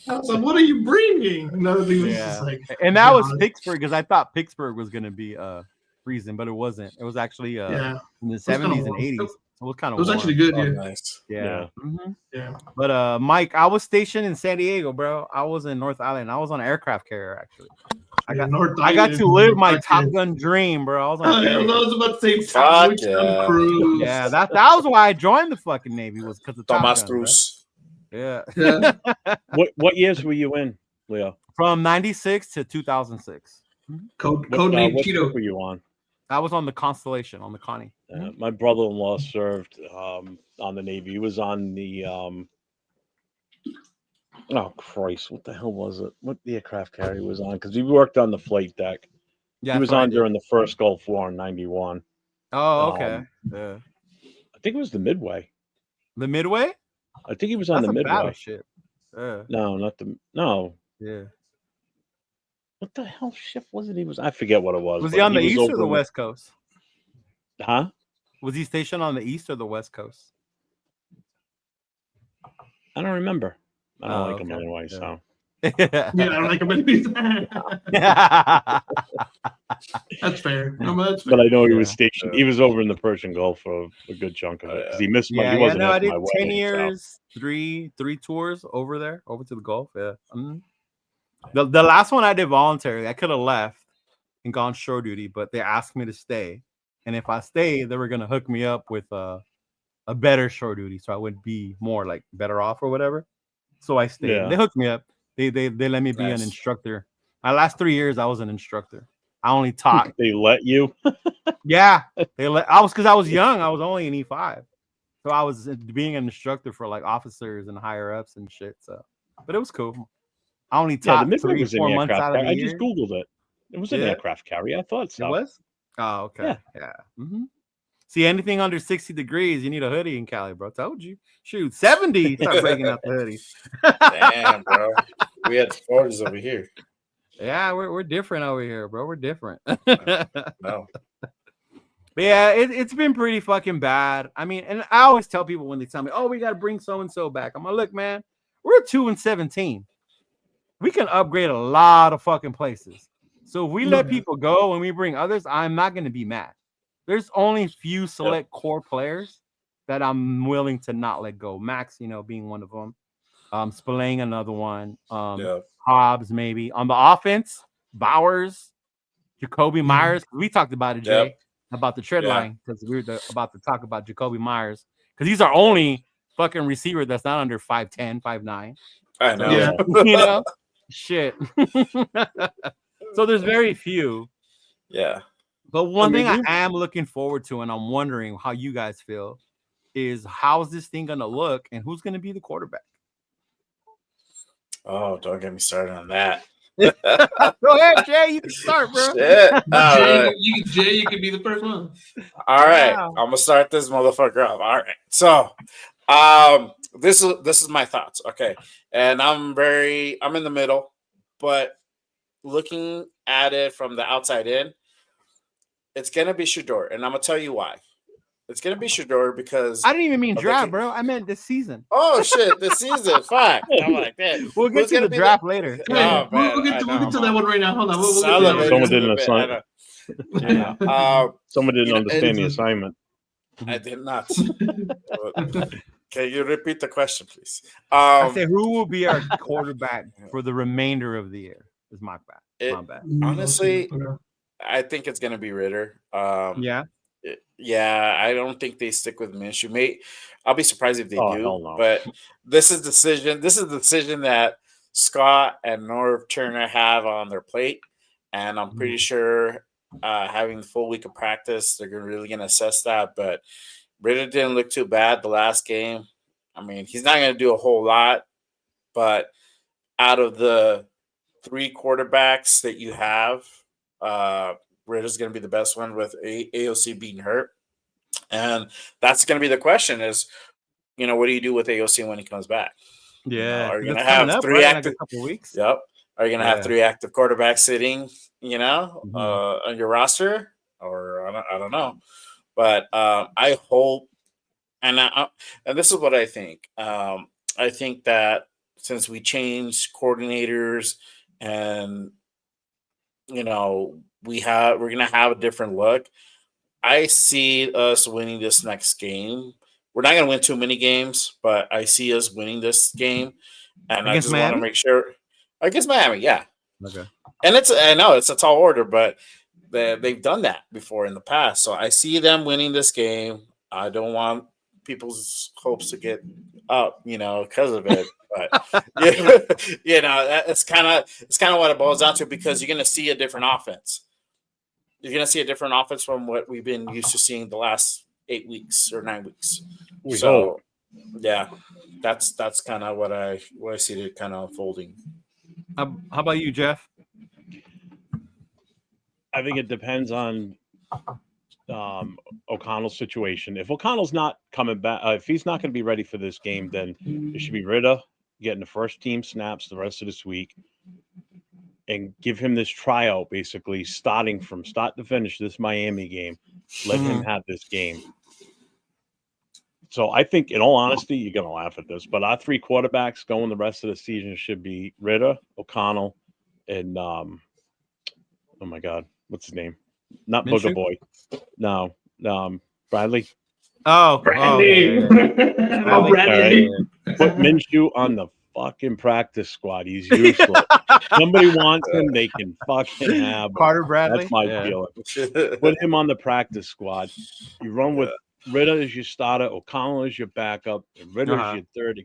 I was like, "What are you bringing?" Another thing was just like, and that was Pittsburgh, because I thought Pittsburgh was gonna be freezing, but it wasn't. It was actually in the 70s and 80s. It was kind of. It was actually good. Nice. Yeah. But Mike, I was stationed in San Diego, bro. I was in North Island. I was on an aircraft carrier, actually. I got to live my Top Gun dream, bro. I was on. I was about to say Top Gun Cruise. Yeah, that was why I joined the fucking Navy, was because of Thomas Top Gun, Cruise. Yeah. What years were you in, Leo? From 96 to 2006. Code name what Cheeto. ship were you on? I was on the Constellation, on the Connie. My brother-in-law served on the Navy. He was on the oh Christ, what the hell was it? What the aircraft carrier was on? Because he worked on the flight deck. Yeah, he was on during the first Gulf War in '91. Oh, okay. Yeah. I think it was the Midway. The Midway? I think he was on the Midway. Battleship. No, not the no. Yeah. What the hell ship was it? I forget what it was. Was he on the east or the west coast? Huh? Was he stationed on the east or the west coast? I don't remember. I don't like him anyway, so. Yeah, I don't like him anyway. That's fair. No, that's fair. But I know he was stationed. He was over in the Persian Gulf for a good chunk of it, because he missed my. He wasn't I did my 10 years, so. three tours over there, over to the Gulf. Yeah. The last one I did voluntarily. I could have left and gone shore duty, but they asked me to stay, and if I stayed, they were gonna hook me up with a better shore duty, so I would be more like better off or whatever. So I stayed. Yeah. They hooked me up. They let me be an instructor. My last 3 years, I was an instructor. I only taught. They let you? Yeah, because I was young. I was only an E5. So I was being an instructor for like officers and higher ups and shit. So, but it was cool. I only taught the Midway was an 3-4 months aircraft out of the carrier. I year. just Googled it. It was an aircraft carrier. I thought so. It was? Oh, okay. Yeah. Mm-hmm. See, anything under 60 degrees, you need a hoodie in Cali, bro. Told you. Shoot, 70, start breaking out the hoodie. Damn, bro. We had 40s over here. Yeah, we're different over here, bro. We're different. No. But yeah, it's been pretty fucking bad. I mean, and I always tell people when they tell me, "Oh, we got to bring so and so back." I'm like, "Look, man, we're 2-17. We can upgrade a lot of fucking places. So if we let people go and we bring others, I'm not going to be mad. There's only few select core players that I'm willing to not let go. Max, being one of them. Spillane, another one. Hobbs, maybe. On the offense, Bowers, Jacoby Myers. We talked about it, Jay, about the tread line, because we were about to talk about Jacoby Myers, because he's our only fucking receiver that's not under 5'10", 5'9". I know. So, shit. So there's very few. Yeah. But one thing I am looking forward to, and I'm wondering how you guys feel, is how's this thing going to look and who's going to be the quarterback? Oh, don't get me started on that. Go ahead, Jay. You can start, bro. Shit. Jay, you can be the first one. All right. I'm going to start this motherfucker up. All right. So, this is my thoughts. Okay. And I'm in the middle, but looking at it from the outside in, it's going to be Shedeur. And I'm going to tell you why. It's going to be Shedeur because I didn't even mean draft, bro. I meant this season. Oh, shit. This season. Fuck. I'm like that. We'll get to the draft later. Oh, we'll get to that one right now. Hold on. Someone didn't assign. Someone didn't understand the assignment. I did not. Can you repeat the question, please? I say, who will be our quarterback for the remainder of the year? Is my bad. Honestly, I think it's going to be Ritter. Yeah, I don't think they stick with Minshew. I'll be surprised if they do. No. But this is the decision that Scott and Norv Turner have on their plate, and I'm pretty sure having the full week of practice, they're really going to assess that. But Ritter didn't look too bad the last game. I mean, he's not going to do a whole lot, but out of the 3 quarterbacks that you have, Ritter's going to be the best one with AOC being hurt. And that's going to be the question is, what do you do with AOC when he comes back? Yeah. Are you going to have 3 active couple weeks? Yep. Are you going to have 3 active quarterbacks sitting, on your roster? Or I don't know. But I hope, and this is what I think. I think that since we changed coordinators and, we're going to have a different look, I see us winning this next game. We're not going to win too many games, but I see us winning this game. And I just want to make sure against Miami. Yeah. Okay. And I know it's a tall order, but they've done that before in the past. So I see them winning this game. I don't want people's hopes to get up, because of it. But it's kind of what it boils down to, because you're going to see a different offense. You're going to see a different offense from what we've been used to seeing the last 8 weeks or 9 weeks. Yeah, that's kind of what I see it kind of unfolding. How about you, Jeff? I think it depends on O'Connell's situation. If O'Connell's not coming back, if he's not going to be ready for this game, then it should be Ritter getting the first team snaps the rest of this week and give him this tryout, basically starting from start to finish this Miami game. Let him have this game. So I think, in all honesty, you're going to laugh at this, but our 3 quarterbacks going the rest of the season should be Ritter, O'Connell, and oh my God, what's his name? Not Minshew? Booger Boy. No, Bradley. Oh, Bradley. Bradley. Right. Put Minshew on the fucking practice squad. He's useless. Somebody wants him, they can fucking have him. Carter Bradley. That's my feeling. Put him on the practice squad. You run with Ritter as your starter, O'Connell as your backup, and Ritter is your third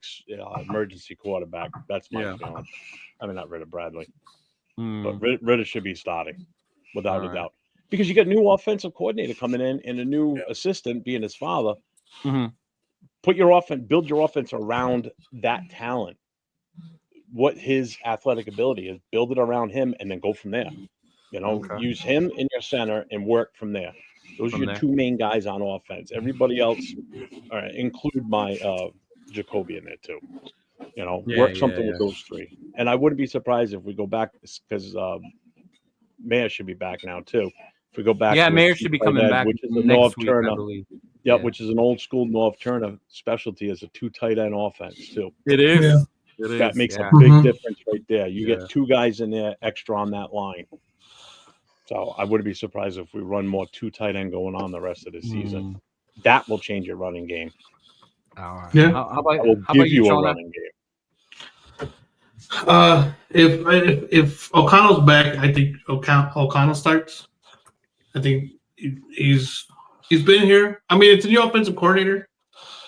emergency quarterback. That's my feeling. I mean, not Ritter, Bradley. But Ritter should be starting, without a doubt. Because you got a new offensive coordinator coming in and a new assistant being his father. build your offense around that talent. What his athletic ability is, build it around him, and then go from there. Use him in your center and work from there. Those are your two main guys on offense. Everybody else, all right, include my Jacoby in there too. Work something with those three. And I wouldn't be surprised if we go back, because Mayer should be back now too. If we go back, Mayer should be coming back, which is a North Turner, I believe. Which is an old school North Turner specialty as a 2 tight end offense too. It is. Yeah. That makes a big difference right there. You get 2 guys in there extra on that line. So I wouldn't be surprised if we run more 2 tight end going on the rest of the season. That will change your running game. All right. Yeah. How about, I will give you a running game. If O'Connell's back, I think O'Connell starts. I think he's been here. I mean, it's a new offensive coordinator,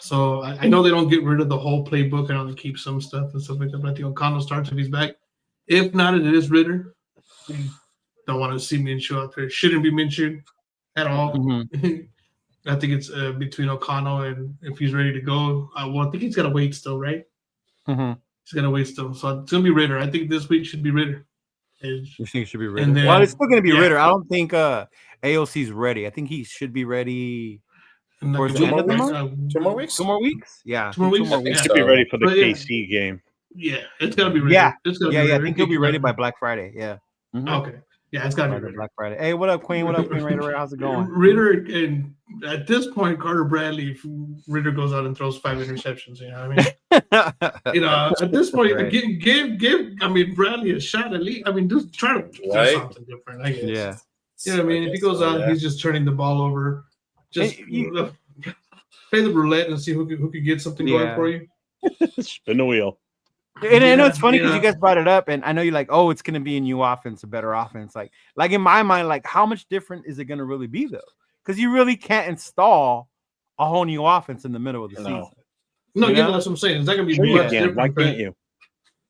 so I know they don't get rid of the whole playbook and only keep some stuff and stuff like that. But I think O'Connell starts if he's back. If not, it is Ritter. Don't want to see Minshew out there. Shouldn't be Minshew at all. I think it's between O'Connell and if he's ready to go. I think he's got to wait still, right? He's got to wait still. So it's going to be Ritter. I think this week should be Ritter. You think it should be Ritter? Then, well, it's still going to be Ritter. I don't think AOC's ready. I think he should be ready towards the end of the month. 2 more weeks? 2 more weeks? Yeah. 2 more weeks? He should be ready for the KC game. Yeah, it's got to be ready. Yeah, I think he'll be ready by Black Friday. Yeah. Okay. Yeah, it's got to be ready. Black Friday. Hey, what up, Queen? What up, Queen Raider? How's it going? Ritter, and at this point, Carter Bradley, if Ritter goes out and throws 5 interceptions, you know what I mean? At this point, give Bradley a shot at least. I mean, just try to do something different, I guess. Yeah. You know what I mean? If he goes out, he's just turning the ball over. Just play the roulette and see who could get something going for you. Spin the wheel. And I know it's funny because you guys brought it up, and I know you're like, oh, it's going to be a new offense, a better offense. Like in my mind, like how much different is it going to really be though? Because you really can't install a whole new offense in the middle of the season. No, that's what I'm saying. Is that going to be much different? Why can't you?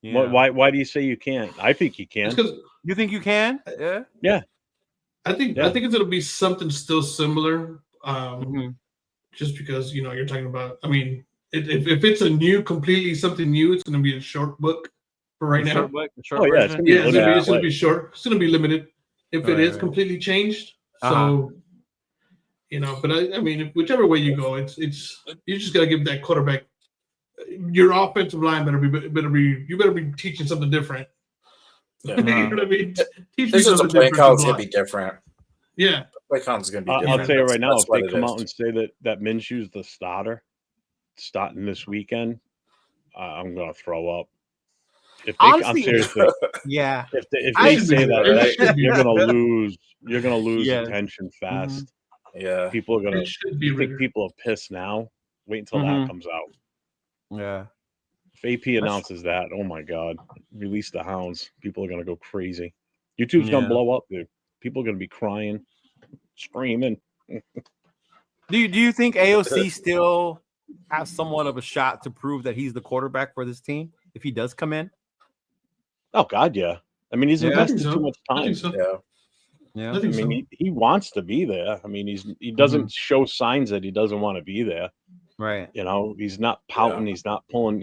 Yeah. Why do you say you can't? I think you can. You think you can? Yeah. I think it's going to be something still similar. Just because you're talking about. I mean. If it's completely something new, it's going to be a short book for right now. It's going to be short. It's going to be limited if it is completely changed. So, but I mean, whichever way you go, it's you just got to give that quarterback. Your offensive line better be teaching something different. Yeah. You know what I mean? This is a play call. It's going to be different. Yeah, play call is going to be different. I'll tell you right now, if they come out and say that Minshew's the starter. Starting this weekend, I'm gonna throw up. I'm seriously, yeah. If they say that, you're gonna lose attention fast. Yeah, people are gonna. You think people are pissed now? Wait until that comes out. Yeah. If AP announces that, oh my God, release the hounds. People are gonna go crazy. YouTube's gonna blow up, dude. People are gonna be crying, screaming. Do you think AOC still has somewhat of a shot to prove that he's the quarterback for this team if he does come in? Oh God, yeah. I mean, he's invested too much time. Yeah. I mean, he wants to be there. I mean, he doesn't show signs that he doesn't want to be there. Right. He's not pouting. He's not pulling.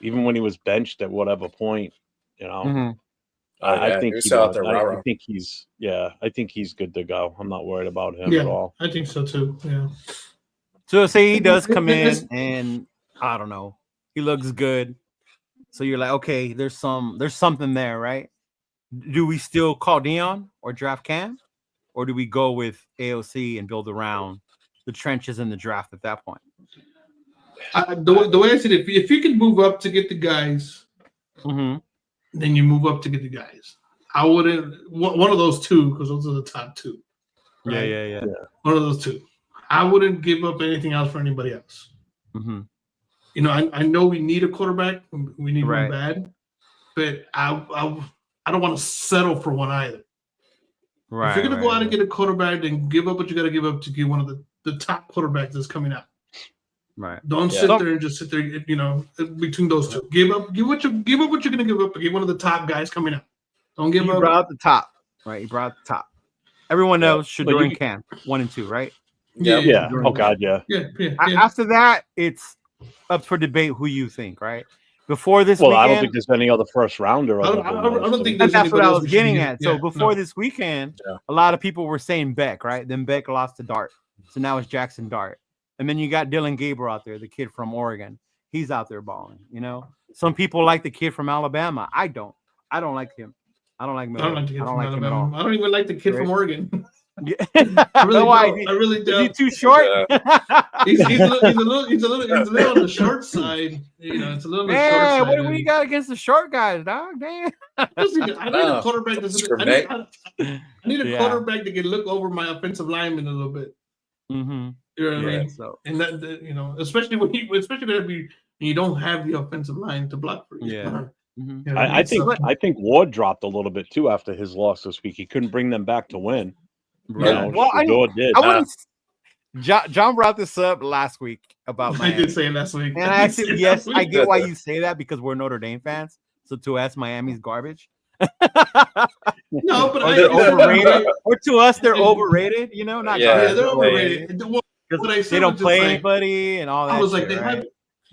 Even when he was benched at whatever point. I think I think he's good to go. I'm not worried about him at all. I think so too. Yeah. So say he does come in and I don't know, he looks good. So you're like, okay, there's something there, right? Do we still call Dion or draft Cam, or do we go with AOC and build around the trenches in the draft at that point? The way I said it, if you can move up to get the guys, then you move up to get the guys. I wouldn't one of those two because those are the top two. Right? Yeah. One of those two. I wouldn't give up anything else for anybody else. I know we need a quarterback. We need one bad, but I don't want to settle for one either. Right. If you're going to go out and get a quarterback, then give up what you got to give up to get one of the top quarterbacks that's coming out. Right. Don't sit there and just sit there. Between those two, give up what you're going to give up to get one of the top guys coming out. Don't give up. You brought out the top, right? You brought out the top. Everyone knows Shador and Cam 1 and 2, right? Yeah. Oh God, yeah. After that, it's up for debate who you think, right? Before this weekend, I don't think there's any other first rounder. I don't think there's that's what I was getting at. at. So before this weekend, a lot of people were saying Beck, right? Then Beck lost to Dart. So now it's Jackson Dart. And then you got Dylan Gabriel out there, the kid from Oregon. He's out there balling, you know? Some people like the kid from Alabama. I don't like him. I don't like Miller. I don't like the kid from him at all. Alabama. I don't even like the kid from Oregon. Yeah. I really don't. Is he too short? He's a little on the short side. You know, it's a little on the short side. What do you got against the short guys, dog? Damn. I need a quarterback I need a quarterback that can look over my offensive lineman a little bit. Mm-hmm. You know what I mean? So. And that you know, especially when you don't have the offensive line to block for you. Yeah. You know, I think Ward dropped a little bit too after his loss this week. He couldn't bring them back to win. Right. John brought this up last week about Miami. I did say it last week. And I said, yes, I get why you say that because we're Notre Dame fans. So to us, Miami's garbage. No, but they're overrated. Or to us, they're overrated. You know, not garbage. They're overrated. They don't play anybody and all that. I was like,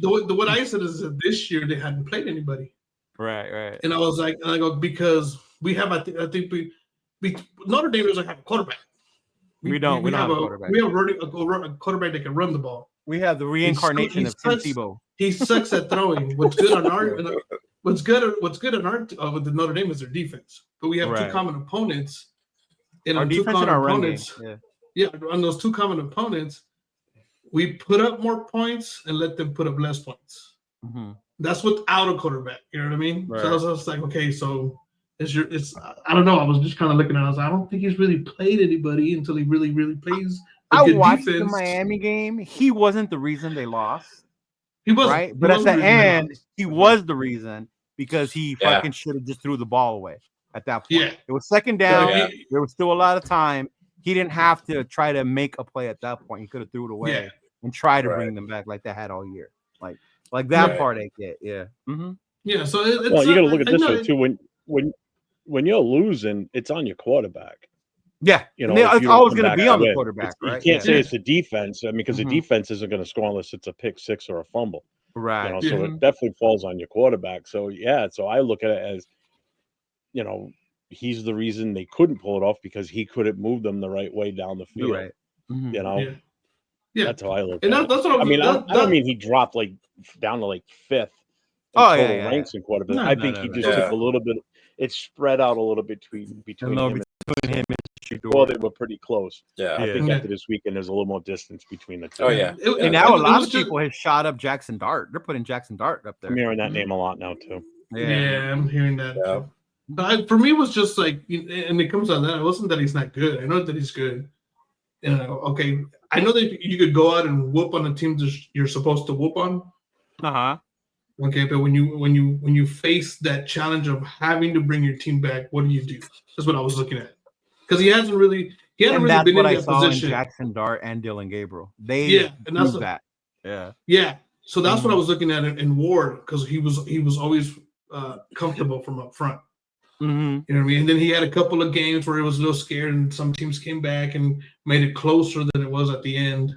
what I said is that this year they hadn't played anybody. Right. And I was like, because we have, I think Notre Dame doesn't have a quarterback. We don't have a quarterback. We have a quarterback that can run the ball. We have the reincarnation of Tim Tebow. He sucks at throwing. What's good on our with the Notre Dame is their defense. But we have two common opponents. And our defense and our run game. Yeah, on those two common opponents, we put up more points and let them put up less points. Mm-hmm. That's without a quarterback. You know what I mean? Right. So I was like, okay, so it's I don't know. I was just kind of looking at it. I was like, I don't think he's really played anybody until he really, really plays. I watched the Miami game. He wasn't the reason they lost. He wasn't. Right? But at the end, he was the reason because he fucking should have just threw the ball away at that point. Yeah. It was second down. There was still a lot of time. He didn't have to try to make a play at that point. He could have threw it away and try to bring them back like they had all year. Like that part I get. Yeah. Mm-hmm. Yeah. So you got to look at this way too. When you're losing, it's on your quarterback. Yeah, you know, it's always going to be on the quarterback, right? You can't say it's the defense. I mean, because the defense isn't going to score unless it's a pick six or a fumble. Right. You know, so it definitely falls on your quarterback. So so I look at it as, you know, he's the reason they couldn't pull it off because he couldn't move them the right way down the field. Right. Mm-hmm. You know, that's how I look. And at that's what I mean. I don't mean he dropped down to fifth. Ranks in quarterback. I think he just took a little bit. It spread out a little bit between him and Shedeur. Well, they were pretty close. Yeah. I think after this weekend, there's a little more distance between the two. Oh, yeah. And now a lot of people have shot up Jackson Dart. They're putting Jackson Dart up there. I'm hearing that name a lot now, too. Yeah, I'm hearing that. Yeah. But for me, it was just like, and it comes on that. It wasn't that he's not good. I know that he's good. You know, okay. I know that you could go out and whoop on a team that you're supposed to whoop on. Uh-huh. Okay, but when you face that challenge of having to bring your team back, what do? That's what I was looking at. Because he hasn't really been in that position. In Jackson Dart and Dylan Gabriel. They proved that. Yeah. Yeah. So that's what I was looking at in Ward because he was always comfortable from up front. Mm-hmm. You know what I mean? And then he had a couple of games where he was a little scared, and some teams came back and made it closer than it was at the end.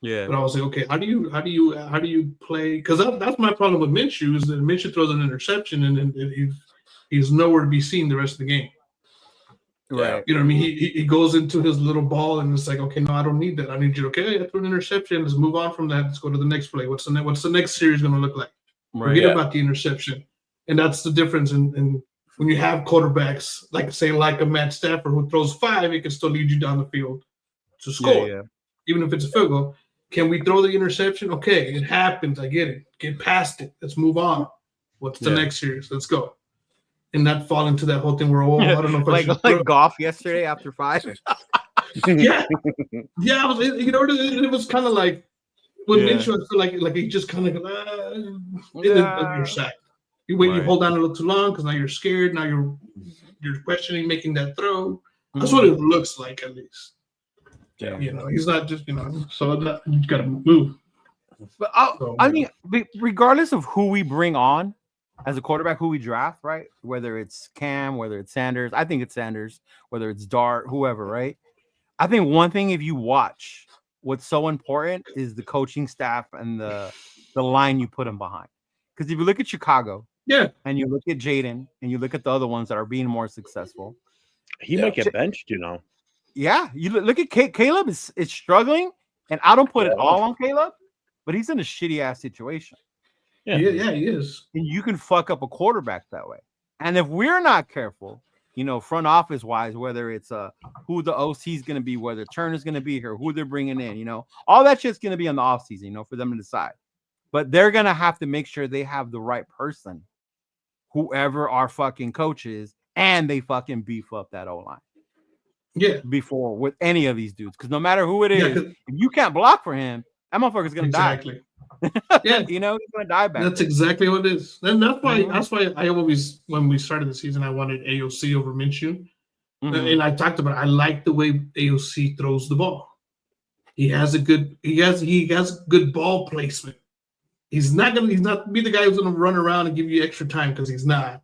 Yeah. But I was like, okay, how do you play? Because that's my problem with Minshew is that Minshew throws an interception and then he's nowhere to be seen the rest of the game. Right. You know what I mean? He goes into his little ball and it's like, okay, no, I don't need that. I need you. Okay, I threw an interception. Let's move on from that. Let's go to the next play. What's the next series going to look like? Right. Forget about the interception. And that's the difference in when you have quarterbacks like a Matt Stafford who throws 5, he can still lead you down the field to score, even if it's a field goal. Can we throw the interception? Okay, it happens. I get it. Get past it. Let's move on. What's the next series? Let's go. And not fall into that whole thing where I don't know if like golf yesterday after 5. Yeah. It was kind of like when Minshew, I feel like he just kind of you're sacked. You hold on a little too long because now you're scared. Now you're questioning making that throw. That's what it looks like, at least. Yeah. You know, he's not just, so you got to move. But I mean, regardless of who we bring on as a quarterback, who we draft, right? Whether it's Cam, whether it's Sanders, I think it's Sanders, whether it's Dart, whoever, right? I think one thing, if you watch what's so important is the coaching staff and the line you put them behind. Because if you look at Chicago, and you look at Jaden, and you look at the other ones that are being more successful, he might get benched, you know. Yeah, you look at Caleb is struggling, and I don't put it all on Caleb, but he's in a shitty ass situation. Yeah, he is. And you can fuck up a quarterback that way. And if we're not careful, you know, front office wise, whether it's who the OC is going to be, whether Turner's going to be here, who they're bringing in, you know, all that shit's going to be in the offseason, you know, for them to decide. But they're going to have to make sure they have the right person, whoever our fucking coach is, and they fucking beef up that O-line. Yeah. Before with any of these dudes. Because no matter who it is, if you can't block for him, that motherfucker's going to die. Yeah. You know, he's going to die back. That's exactly what it is. And that's why I always, when we started the season, I wanted AOC over Minshew. And I talked about it. I like the way AOC throws the ball. He has good ball placement. He's not be the guy who's gonna run around and give you extra time, because he's not.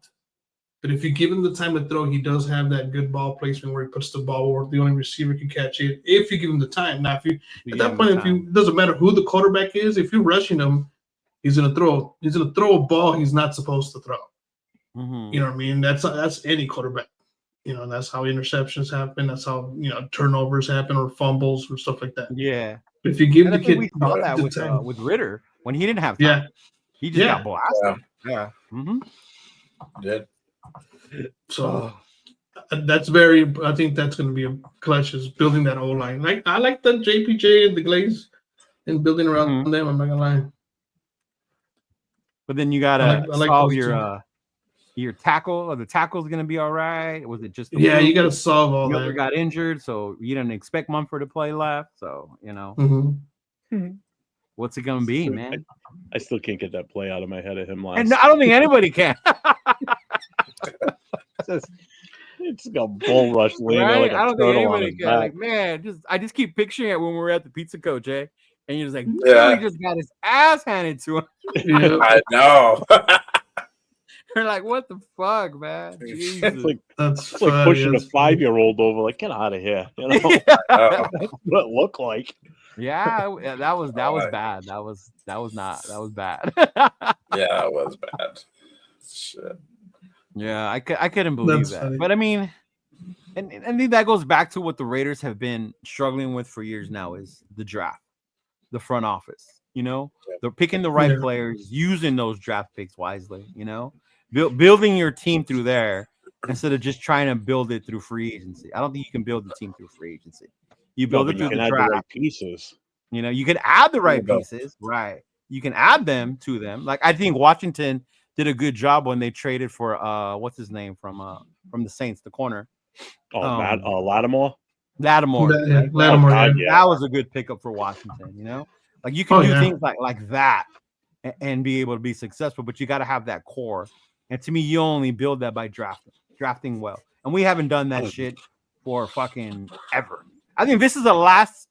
But if you give him the time to throw, he does have that good ball placement where he puts the ball where the only receiver can catch it if you give him the time. Now, it doesn't matter who the quarterback is, if you're rushing him, he's gonna throw a ball he's not supposed to throw. You know what I mean? That's any quarterback. You know, that's how interceptions happen. That's how, you know, turnovers happen or fumbles or stuff like that. Yeah. But if you give the kid, we saw that with Ritter when he didn't have time. He just got blasted. Yeah. So that's I think that's going to be a clutch, is building that O-line. Like, I like the JPJ and the Glaze and building around them. I'm not going to lie. But then you got to solve your tackle, or the tackle's going to be all right. Was it just you got to solve all that. Got injured, so you didn't expect Mumford to play left. So, you know, what's it going to be, man? I still can't get that play out of my head of him last. And I don't think anybody can. It's got bull rush leaning like a I don't think anybody can. Back. Like, man, I just keep picturing it when we were at the Pizza Coach, and you're just like, he just got his ass handed to him. I know. You're like, what the fuck, man? Jesus. That's like pushing a 5-year-old over, like, get out of here. You know? What it looked like. Yeah, that was bad. That was bad. Yeah, it was bad. Shit. Yeah, I couldn't believe that. Funny. But I mean, and I think that goes back to what the Raiders have been struggling with for years now, is the draft, the front office. You know, they're picking the right players, using those draft picks wisely. You know, building your team through there instead of just trying to build it through free agency. I don't think you can build the team through free agency. You build it through the draft. The right pieces. You know, you can add the right pieces, right? You can add them to them. Like, I think Washington did a good job when they traded for what's his name from the Saints, the corner. Lattimore. Lattimore. That was a good pickup for Washington. You know, like you can do things like that and be able to be successful, but you got to have that core. And to me, you only build that by drafting well. And we haven't done that shit for fucking ever. I think this last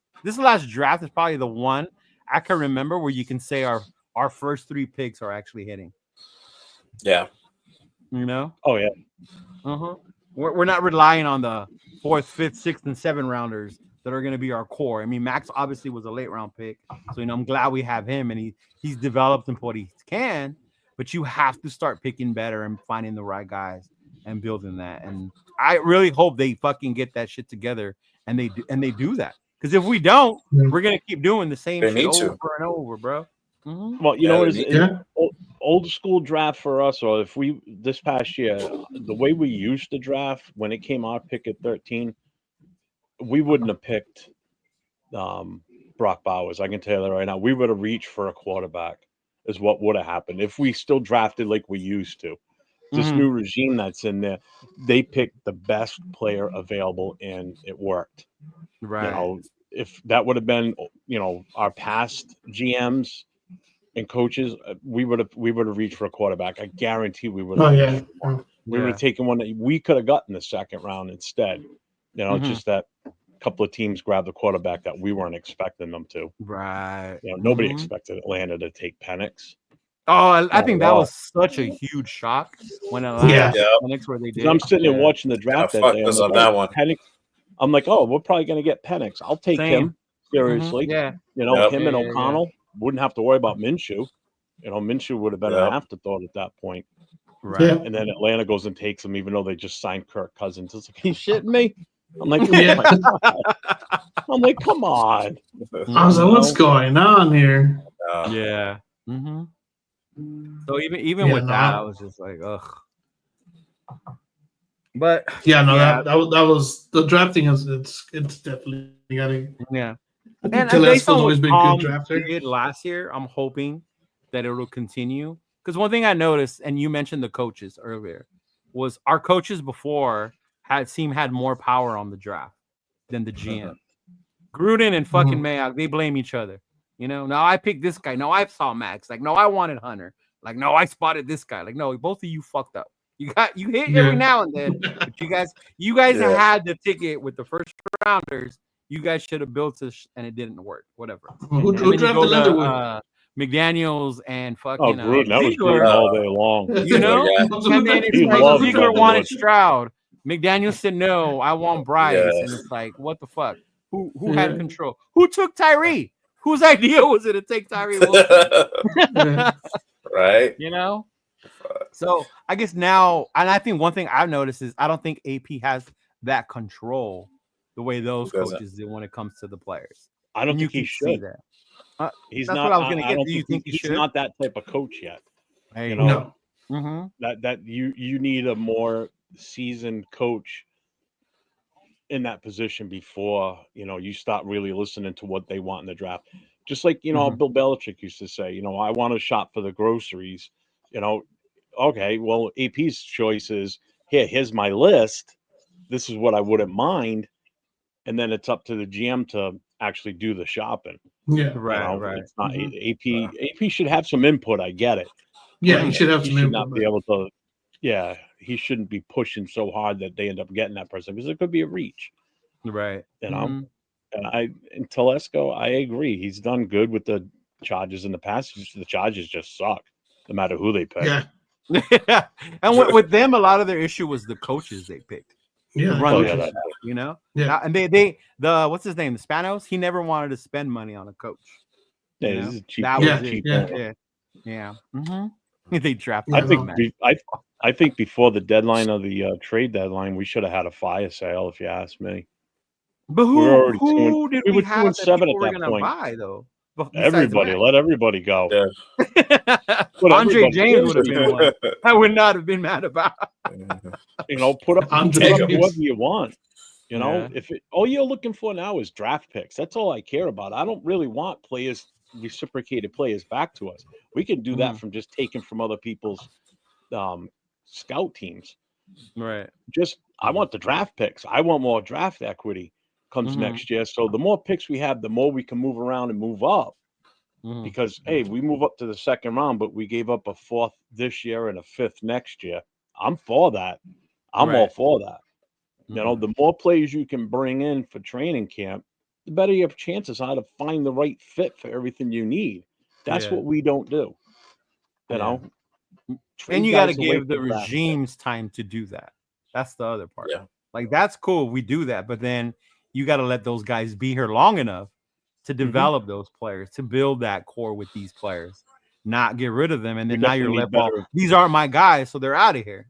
draft is probably the one I can remember where you can say our first 3 picks are actually hitting. Yeah. You know? Oh, yeah. We're not relying on the 4th, 5th, 6th, and 7th rounders that are going to be our core. I mean, Max obviously was a late round pick. So, you know, I'm glad we have him, and he's developed in what he can. But you have to start picking better and finding the right guys and building that. And I really hope they fucking get that shit together, and they do that. Because if we don't, we're going to keep doing the same shit over and over, bro. Well, you know what is old school draft for us, or if we this past year, the way we used to draft when it came our pick at 13, we wouldn't have picked Brock Bowers. I can tell you that right now. We would have reached for a quarterback, is what would have happened if we still drafted like we used to. This new regime that's in there, they picked the best player available, and it worked. Right. You know, if that would have been, you know, our past GMs and coaches, we would have reached for a quarterback. I guarantee we would have. We would have taken one that we could have gotten the 2nd round instead. You know, just that a couple of teams grabbed the quarterback that we weren't expecting them to. Right. You know, nobody expected Atlanta to take Penix. Oh, I think that was such a huge shock when Atlanta Penix where they did. I'm sitting there watching the draft that day. On that one. Penix, I'm like, oh, we're probably going to get Penix. I'll take him. seriously. Yeah. You know, him Yeah, and yeah, O'Connell wouldn't have to worry about Minshew. You know, Minshew would have been an afterthought at that point. Right. Yeah. And then Atlanta goes and takes him, even though they just signed Kirk Cousins. It's like, you shitting me? I'm like, Yeah. I'm like, come on. I was like, what's going on here? Yeah. Mm-hmm. So even with that, I was just like, ugh. But yeah, no, that was the drafting is it's definitely gotta. Yeah. I think And based on always what been Tom good drafter. did last year, I'm hoping that it will continue. Because one thing I noticed, and you mentioned the coaches earlier, was our coaches before had more power on the draft than the GM. Gruden and fucking Mayock, they blame each other. You know, no, I picked this guy. No, I saw Max. Like, no, I wanted Hunter. Like, no, I spotted this guy. Like, no, both of you fucked up. You hit every now and then, but you guys had the ticket with the first rounders. You guys should have built this, and it didn't work. Whatever. Who drafted Leatherwood? McDaniels and fucking Gruden, that was Ziegler Gruden all day long. You know, and then it's like Ziegler wanted Stroud. McDaniels said no, I want Bryce, and it's like, what the fuck? Who had control? Who took Tyree? Whose idea was it to take Tyree Wilson? Right. You know. So I guess now, and I think one thing I've noticed is I don't think AP has that control the way those coaches do when it comes to the players. I don't think he should. He's that's not. What I was going to get. Do you think he's not that type of coach yet? Hey, you know, no. that you need a more seasoned coach in that position before you start really listening to what they want in the draft. Just like Bill Belichick used to say, I want to shop for the groceries. Okay, well, AP's choice is here's my list. This is what I wouldn't mind, and then it's up to the GM to actually do the shopping. Yeah, right. It's not AP. AP should have some input. I get it. Yeah, he should have some input. Not be able to. Yeah, he shouldn't be pushing so hard that they end up getting that person because it could be a reach. Right. And and Telesco, I agree. He's done good with the Chargers in the past. The Chargers just suck, no matter who they pick. Yeah. And with them, a lot of their issue was the coaches they picked. Yeah. Yeah. And they what's his name? The Spanos. He never wanted to spend money on a coach. Yeah, this is cheap. That was cheap. Yeah. They drafted. I think before the deadline of the trade deadline, we should have had a fire sale, if you ask me. But who did we have that 2-7 people at were that going to point. buy though? Everybody, let everybody go. Yeah. Andre James would have been one. I would not have been mad about. Put up whoever you want. If all you're looking for now is draft picks, that's all I care about. I don't really want reciprocated players back to us. We can do that from just taking from other people's scout teams. Right. I want the draft picks. I want more draft equity comes next year. So the more picks we have, the more we can move around and move up. Because we move up to the second round, but we gave up a 4th this year and a 5th next year. I'm for that. I'm all for that. The more players you can bring in for training camp, the better your chances are to find the right fit for everything you need. That's what we don't do. And you got to give the regimes time to do that. That's the other part. Yeah. Like, that's cool. We do that. But then you got to let those guys be here long enough to develop those players, to build that core with these players, not get rid of them. And then now you're left, these aren't my guys, so they're out of here.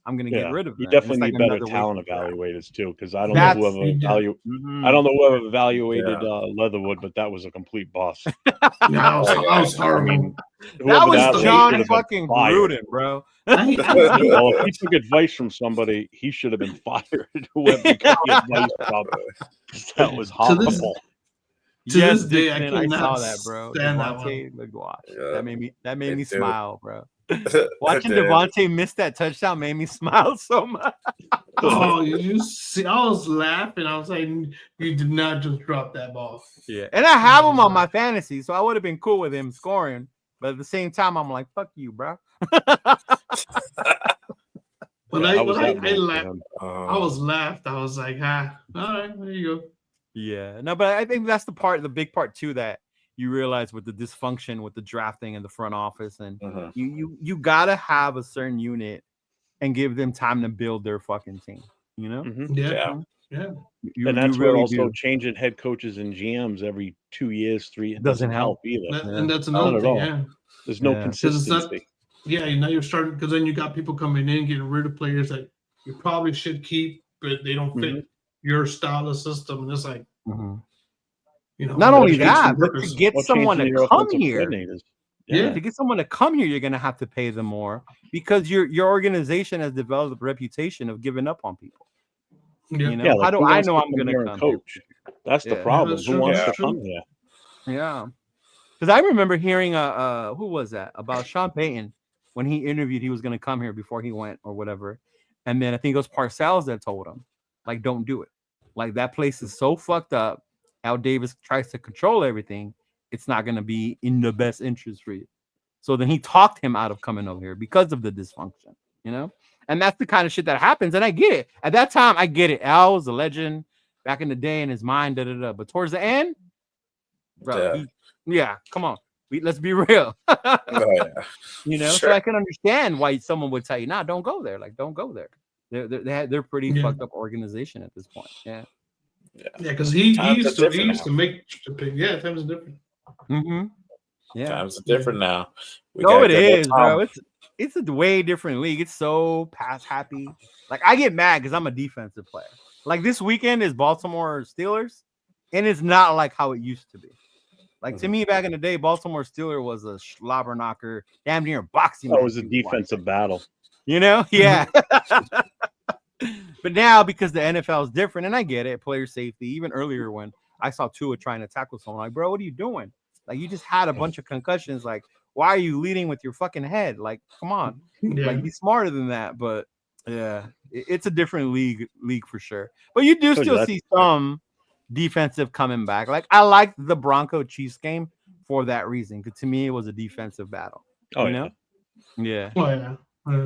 I'm going to get rid of them. You definitely need better talent evaluators too, because I don't know whoever evaluated Leatherwood, but that was a complete bust. That was horrible. That was John fucking Gruden, bro. Well, if he took advice from somebody, he should have been fired. Whoever he got the advice from, that was horrible. To this day, I saw that, bro. Devontae McGuire. That made me smile, bro. Watching Devontae miss that touchdown made me smile so much. Oh, you see, I was laughing. I was like, you did not just drop that ball. Yeah, and I have him on my fantasy, so I would have been cool with him scoring. But at the same time, I'm like, fuck you, bro. But I laughed. I was laughed. I was like, all right, there you go. Yeah, no, but I think that's the big part too, that you realize with the dysfunction with the drafting and the front office, and you gotta have a certain unit and give them time to build their fucking team. Yeah. Yeah. And that's where also changing head coaches and GMs every 2 years, 3 doesn't help either. And that's another thing. Yeah. There's no consistency. Now you're starting because then you got people coming in getting rid of players that you probably should keep, but they don't fit your style of system. And it's like, not only that, but to get someone to come here. To get someone to come here, you're going to have to pay them more because your organization has developed a reputation of giving up on people. How do I know I'm going to come coach? That's the problem. Who wants to come here? Yeah. Because I remember hearing who was that about Sean Payton when he interviewed, he was going to come here before he went or whatever. And then I think it was Parcells that told him, like, don't do it. Like, that place is so fucked up. Al Davis tries to control everything. It's not going to be in the best interest for you. So then he talked him out of coming over here because of the dysfunction, And that's the kind of shit that happens. And I get it. At that time, I get it. Al was a legend back in the day in his mind, But towards the end, bro, come on. Let's be real. So I can understand why someone would tell you, nah, don't go there. Like, don't go there. They're pretty fucked up organization at this point. Yeah. Because he used to make times are different. Yeah, times are different now. It is, bro. It's a way different league. It's so pass happy. Like, I get mad because I'm a defensive player. Like, this weekend is Baltimore Steelers, and it's not like how it used to be. Like, to me, back in the day, Baltimore Steeler was a slobber knocker, damn near boxing. It was a defensive battle. Yeah. But now, because the NFL is different, and I get it, player safety, even earlier when I saw Tua trying to tackle someone, like, bro, what are you doing? Like, you just had a bunch of concussions. Like, why are you leading with your fucking head? Like, come on. Like, be smarter than that. But, yeah, it's a different league for sure. But you do still see some defensive coming back. Like, I liked the Bronco Chiefs game for that reason. Because to me, it was a defensive battle. Yeah.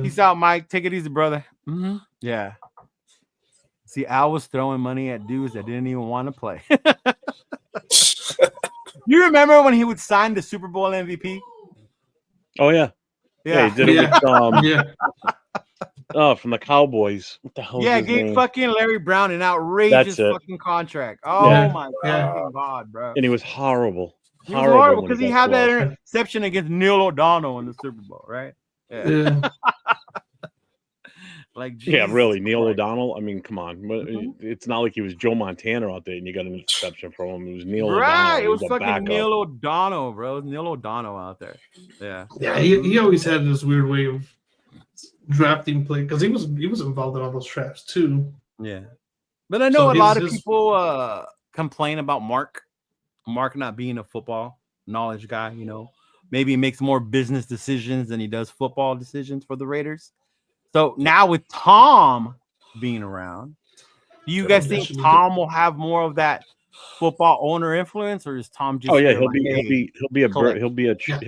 Peace out, Mike. Take it easy, brother. Yeah. See, Al was throwing money at dudes that didn't even want to play. You remember when he would sign the Super Bowl MVP? Oh, yeah. Yeah, he did it with from the Cowboys. What the hell? Yeah, gave fucking Larry Brown an outrageous fucking contract. Oh my God, bro! And he was horrible. He was horrible because he had that interception against Neil O'Donnell in the Super Bowl, right? Yeah. Like, really, Neil O'Donnell. I mean, come on. It's not like he was Joe Montana out there and you got an interception from him. It was Neil O'Donnell. Right, it was fucking Neil O'Donnell, bro. It was Neil O'Donnell out there. Yeah. Yeah, he always had this weird way of drafting play because he was involved in all those traps too. Yeah. But I know a lot of people complain about Mark not being a football knowledge guy, Maybe he makes more business decisions than he does football decisions for the Raiders. So now with Tom being around, do you guys think Tom will have more of that football owner influence, or is Tom just? Oh yeah, he'll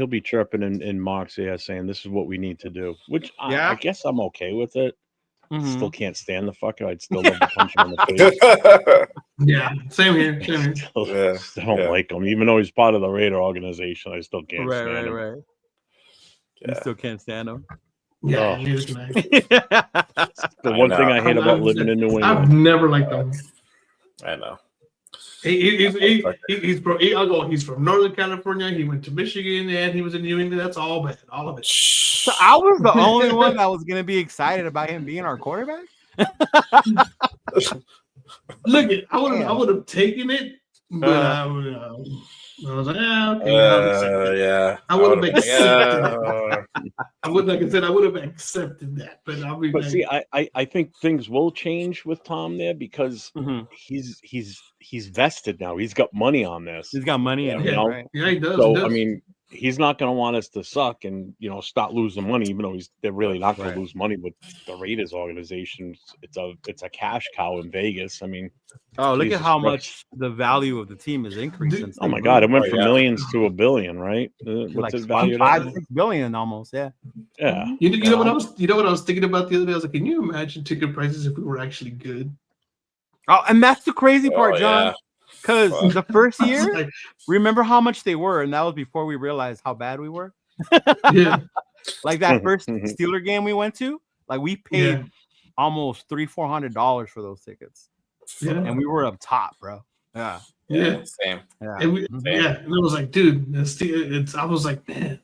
be chirping in Mark's ear saying this is what we need to do. Which I guess I'm okay with it. Still can't stand the fucker. I'd still love to punch him in the face. Yeah, same here. I don't like him, even though he's part of the Raider organization. I still can't stand him. Right. You still can't stand him. Yeah, he was nice. The one thing I hate about living in New England. I've never liked him. I know. He's from Northern California. He went to Michigan and he was in New England. That's all bad, all of it. So I was the only one that was going to be excited about him being our quarterback. Look, I would have taken it, but I was like, yeah. I would have accepted that. I would have accepted that, but I'll be. But see, I think things will change with Tom there because he's vested now. He's got money on this. He's got money in it, right? Yeah, he does. So I mean, he's not going to want us to suck and start losing money, even though they're really not going to lose money with the Raiders organization. It's a cash cow in Vegas. I mean, look at how much the value of the team is increasing. Oh my God, it went from millions to $1 billion, right? What's its value? $5-6 billion almost, yeah. Yeah. You know what I was thinking about the other day? I was like, can you imagine ticket prices if we were actually good? Oh, and that's the crazy part, John. Because the first year, remember how much they were, and that was before we realized how bad we were. Yeah, like that first Steeler game we went to, like we paid almost $300-400 for those tickets. and we were up top, bro. Yeah. Same. Yeah. And and it was like, dude, I was like, man,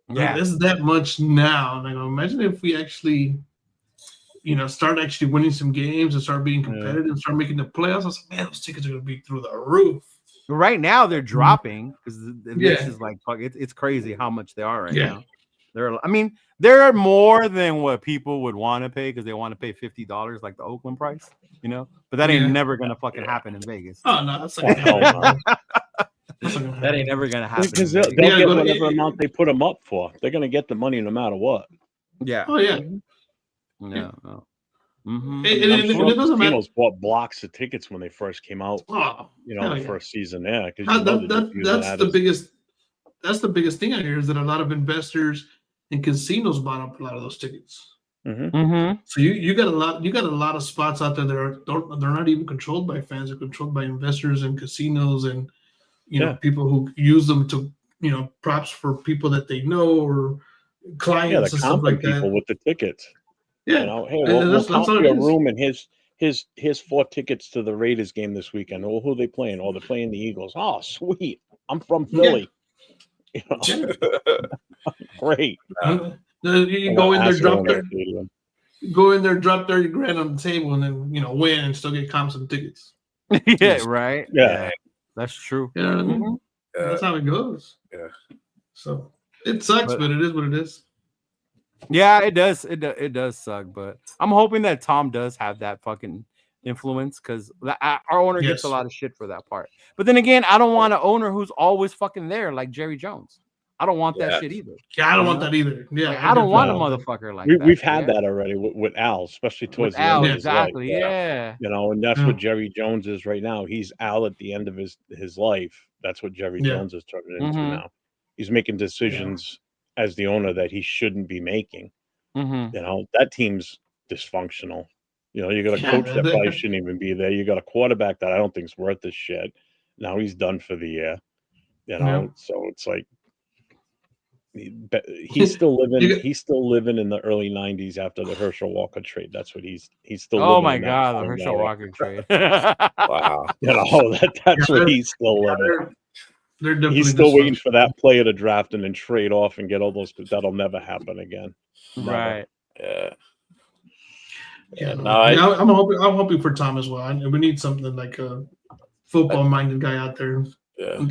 this is that much now. And I go, imagine if we actually, start actually winning some games and start being competitive and start making the playoffs. I was like, man, those tickets are gonna be through the roof. Right now they're dropping because the mix is like fuck. It's crazy how much they are right now. They're more than what people would want to pay because they want to pay $50 like the Oakland price, But that ain't never gonna fucking happen in Vegas. Oh no, that's like that ain't never gonna happen. Because they'll get whatever amount they put them up for. They're gonna get the money no matter what. Yeah. Oh yeah. No. Mm-hmm. It doesn't matter. Bought blocks of tickets when they first came out. Oh, the first season there. That's the biggest. That's the biggest thing I hear is that a lot of investors and casinos bought up a lot of those tickets. Mm-hmm. So you got a lot of spots out there that they're not even controlled by fans; they're controlled by investors and casinos and people who use them to props for people that they know or clients and stuff like that. People with the tickets. Yeah. Hey, we'll count your room and here's 4 tickets to the Raiders game this weekend. Oh, who are they playing? Oh, they're playing the Eagles. Oh, sweet. I'm from Philly. Great. You go in there, drop $30,000 on the table, and then win and still get comps and tickets. Yeah, right. Yeah, that's true. You know what I mean? That's how it goes. Yeah. So it sucks, but it is what it is. Yeah, it does. It does suck, but I'm hoping that Tom does have that fucking influence because our owner gets a lot of shit for that part. But then again, I don't want an owner who's always fucking there like Jerry Jones. I don't want that shit either. Yeah, I don't want that either. Yeah, I don't want a motherfucker like that. We've had that already with Al, especially towards the end of his life. Yeah. And that's what Jerry Jones is right now. He's Al at the end of his life. That's what Jerry Jones is turning into now. He's making decisions as the owner that he shouldn't be making. That team's dysfunctional. You got a coach that probably shouldn't even be there. You got a quarterback that I don't think's worth this shit. Now he's done for the year. So it's like he's still living. He's still living in the early '90s after the Herschel Walker trade. That's what he's still. Oh living my in God, the Herschel Walker trade. Wow. That's what he's still living. He's still waiting for that player to draft and then trade off and get all those. That'll never happen again. Never. Right. I'm hoping for Tom as well. We need something like a football-minded guy out there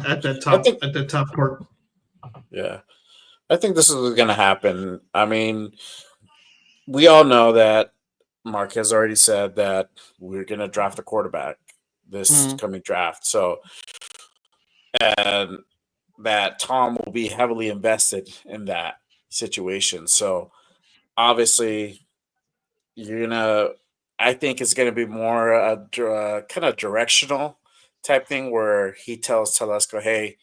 at that top part. Yeah, I think this is what's going to happen. I mean, we all know that Mark has already said that we're going to draft a quarterback this coming draft. So, and that Tom will be heavily invested in that situation. So, obviously, I think it's going to be more a kind of directional type thing where he tells Telesco, hey,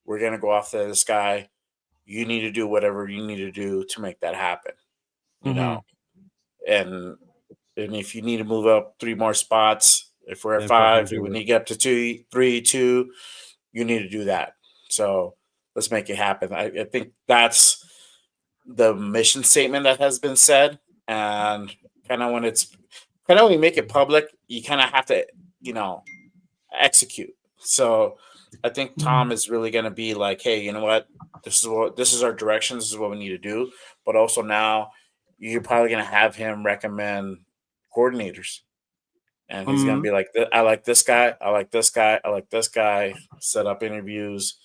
we're going to go after this guy. You need to do whatever you need to do to make that happen, and if you need to move up 3 more spots, if we're at 5, when you get up to 2, you need to do that. So let's make it happen. I think that's the mission statement that has been said, and kind of when you make it public, you kind of have to, execute. So I think Tom is really going to be like, hey, you know what? This is our direction. This is what we need to do. But also now you're probably going to have him recommend coordinators. And he's going to be like, I like this guy. I like this guy. I like this guy. Set up interviews,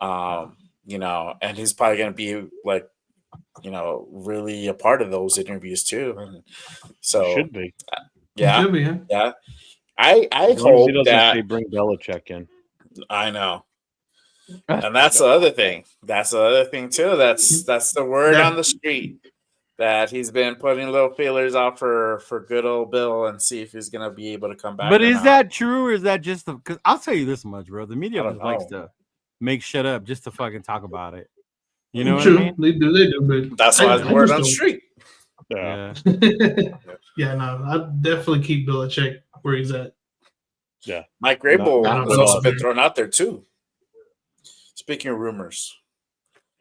and he's probably going to be like, really a part of those interviews too. And so should be. Yeah. Should be, yeah. I hope that they bring Belichick in. I know. And that's the other thing. That's the other thing too. That's the word on the street that he's been putting little feelers out for good old Bill and see if he's gonna be able to come back. But is that true or is that just because I'll tell you this much, bro. The media likes to make shit up just to fucking talk about it. You know what I mean? They do, but that's why the word on the street. Yeah. Yeah, no, I'd definitely keep Belichick where he's at. Yeah. Mike Grable has also been thrown out there too. Speaking of rumors.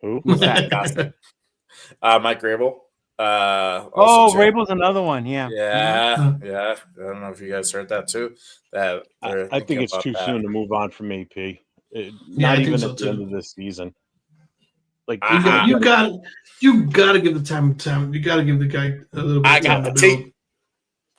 Who? Who's that? Mike Grable. Rabel's another one. Yeah. Yeah. Mm-hmm. Yeah. I don't know if you guys heard that too. That I think it's too soon to move on from AP. Not even at the end of this season. Like you got to give the time. You got to give the guy a little bit of time to build.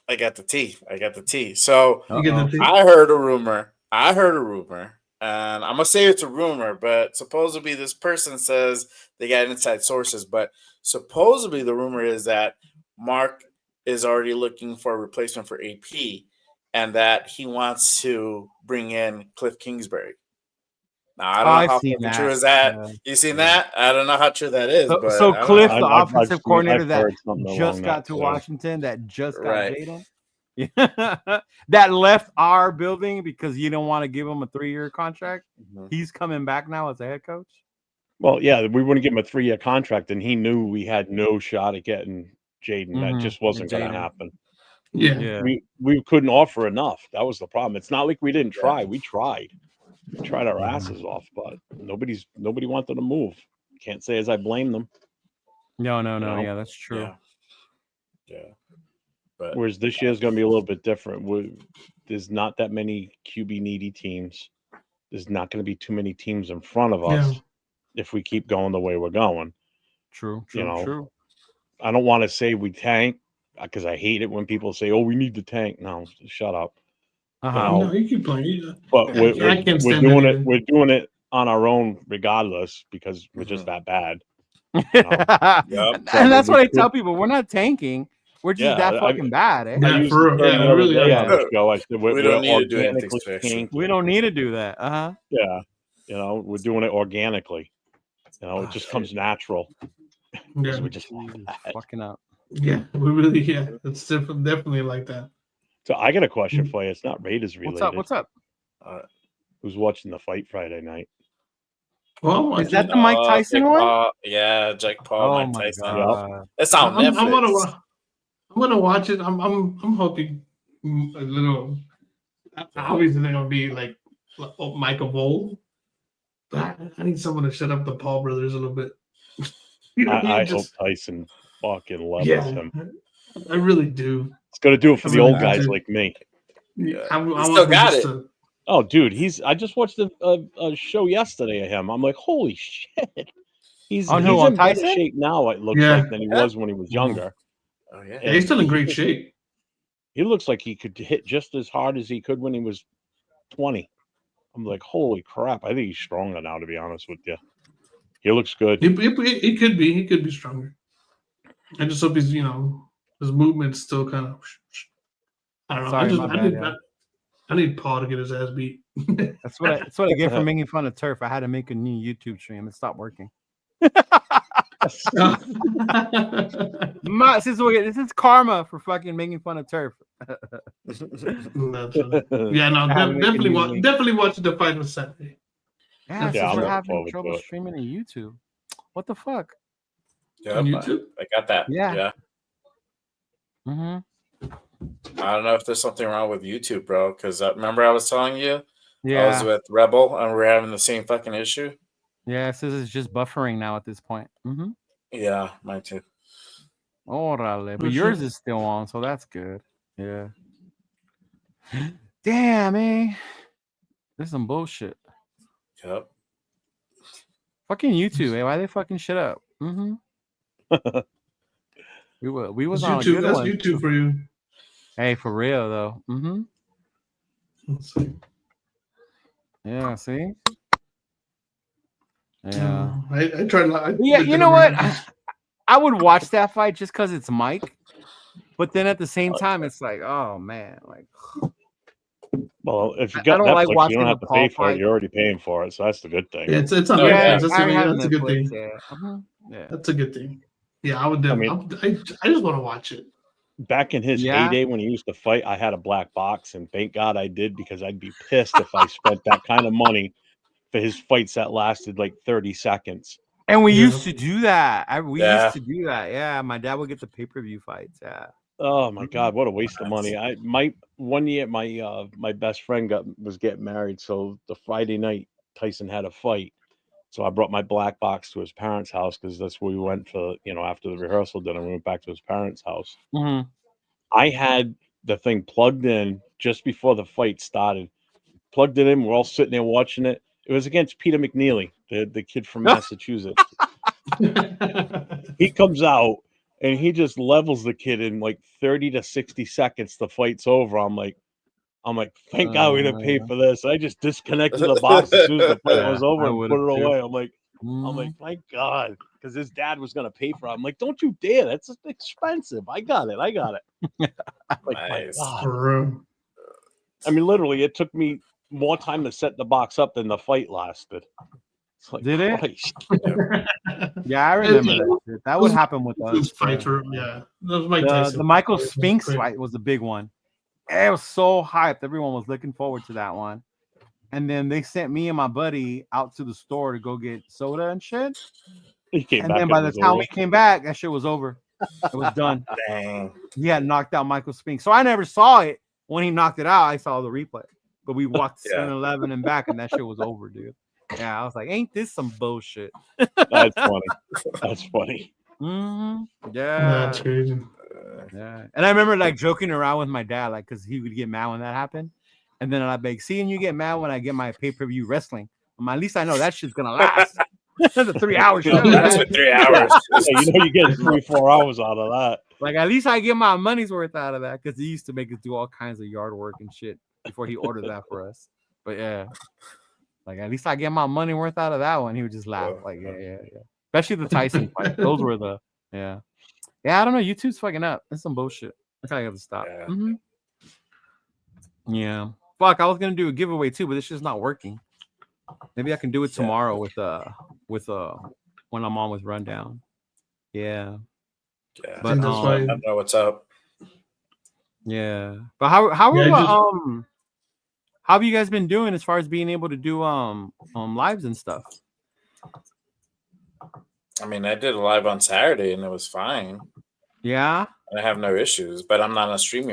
I got the tea. So I heard a rumor, and I'm gonna say it's a rumor, but supposedly this person says they got inside sources. But supposedly the rumor is that Mark is already looking for a replacement for AP, and that he wants to bring in Cliff Kingsbury. Now, I don't know how true is that. You seen that? I don't know how true that is. So Cliff, the offensive coordinator that just got to Washington, that just got Jaden, that left our building because you don't want to give him a 3-year contract. Mm-hmm. He's coming back now as a head coach. Well, yeah, we wouldn't give him a 3-year contract, and he knew we had no shot at getting Jaden. That just wasn't going to happen. Yeah. We couldn't offer enough. That was the problem. It's not like we didn't try. We tried. We tried our asses off, but nobody wanted to move. Can't say as I blame them. No. Yeah, that's true. Yeah. But whereas this year's going to be a little bit different. There's not that many QB needy teams. There's not going to be too many teams in front of us if we keep going the way we're going. True. I don't want to say we tank because I hate it when people say, "Oh, we need to tank." No, shut up. No, you keep playing. But we're doing it on our own regardless because we're just that bad. And that's what I tell people. We're not tanking. We're just that fucking bad. Eh? I really on the show. I said we don't need to do anything. We don't need to do that. Yeah. We're doing it organically. It just comes natural. Yeah. We're just fucking up. Yeah, we really. Yeah, it's definitely like that. So I got a question for you. It's not Raiders related. What's up? Who's watching the fight Friday night? Well, is that the Mike Tyson one? Yeah, Jake Paul, Mike Tyson. God. It's on Netflix. I'm gonna watch it. I'm hoping a little. Obviously, they're gonna be like Michael Vole. But I need someone to shut up the Paul brothers a little bit. I hope Tyson fucking loves him. I really do. It's gonna do it for the old guys like me. Yeah, I still got it. Oh, dude, I just watched a show yesterday of him. I'm like, holy shit. He's in better shape now, it looks like, than he was when he was younger. Oh, yeah. He's still in great shape. He looks like he could hit just as hard as he could when he was 20. I'm like, holy crap. I think he's stronger now, to be honest with you. He looks good. He could be. He could be stronger. I just hope he's, his movement's still kind of. I don't know. I need Paul to get his ass beat. That's what I get for making fun of turf. I had to make a new YouTube stream. It stopped working. This is karma for fucking making fun of turf. Yeah, no, definitely watch the fight on Saturday. Yeah, we're having trouble streaming on YouTube. What the fuck? Yeah, on YouTube? I got that. Yeah. Mm-hmm. I don't know if there's something wrong with YouTube, bro. Because remember I was telling you, I was with Rebel and we're having the same fucking issue. Yeah, it says it's just buffering now at this point. Mm-hmm. Yeah, mine too. Orale. But yours is still on, so that's good. Yeah. Damn, man. This is some bullshit. Yep. Fucking YouTube, eh? Why they fucking shit up? Mm-hmm. we was on YouTube. A good that's one. YouTube for you. Hey, for real though. Mm-hmm. Let's see. Yeah, see? Yeah. I tried. You know what? I would watch that fight just because it's Mike. But then at the same time, it's like, oh man, like. Well, if you got Netflix, you don't have to pay for it. You're already paying for it, so that's the good thing. Yeah, it's on Netflix. That's a good thing. Yeah, that's a good thing. Yeah, I would definitely. I just want to watch it. Back in his heyday when he used to fight, I had a black box, and thank God I did because I'd be pissed if I spent that kind of money for his fights that lasted like 30 seconds. And we used to do that. Used to do that. Yeah, my dad would get the pay-per-view fights. Yeah. Oh my God, what a waste of money! One year my best friend was getting married, so the Friday night Tyson had a fight, So I brought my black box to his parents' house because that's where we went for, after the rehearsal dinner. We went back to his parents' house. Mm-hmm. I had the thing plugged in just before the fight started. Plugged it in. We're all sitting there watching it. It was against Peter McNeely, the kid from Massachusetts. He comes out and he just levels the kid in like 30 to 60 seconds. The fight's over. I'm like, thank God we didn't pay for this. I just disconnected the box as soon as the fight was over and put it away. I'm like, my God, because his dad was gonna pay for it. I'm like, don't you dare! That's expensive. I got it. Like, Nice. my God. I mean, literally, it took me more time to set the box up than the fight lasted. It's like, did it? Yeah, I remember that shit. That would happen with us. Fights were, that was Mike Tyson. The Michael Spinks fight was the big one. It was so hyped. Everyone was looking forward to that one. And then they sent me and my buddy out to the store to go get soda and shit. And then by the time we came back, that shit was over. It was done. Dang. He had knocked out Michael Spinks. So I never saw it. When he knocked it out, I saw the replay. But we walked 7-Eleven and back, and that shit was over, dude. Yeah, I was like, ain't this some bullshit? That's funny. That's funny. Mm-hmm. Yeah. That's crazy. Yeah. And I remember like joking around with my dad, like, because he would get mad when that happened. And then I'd be like, seeing you get mad when I get my pay-per-view wrestling. At least I know that shit's going to last. The 3 hours show. That's for 3 hours. You get 3-4 hours out of that. Like, at least I get my money's worth out of that because he used to make us do all kinds of yard work and shit before he ordered that for us. But yeah, like, at least I get my money worth out of that one. He would just laugh. Like, yeah. Especially the Tyson fight. Those were the, yeah, I don't know. YouTube's fucking up. That's some bullshit. I kind of have to stop. Yeah. Mm-hmm. Yeah. Fuck, I was going to do a giveaway too, but it's just not working. Maybe I can do it tomorrow with when I'm on with Rundown. Yeah. Yeah. But that's why. I don't know what's up. Yeah. But how have you guys been doing as far as being able to do lives and stuff? I mean, I did a live on Saturday and it was fine. Yeah. And I have no issues, but I'm not on StreamYard.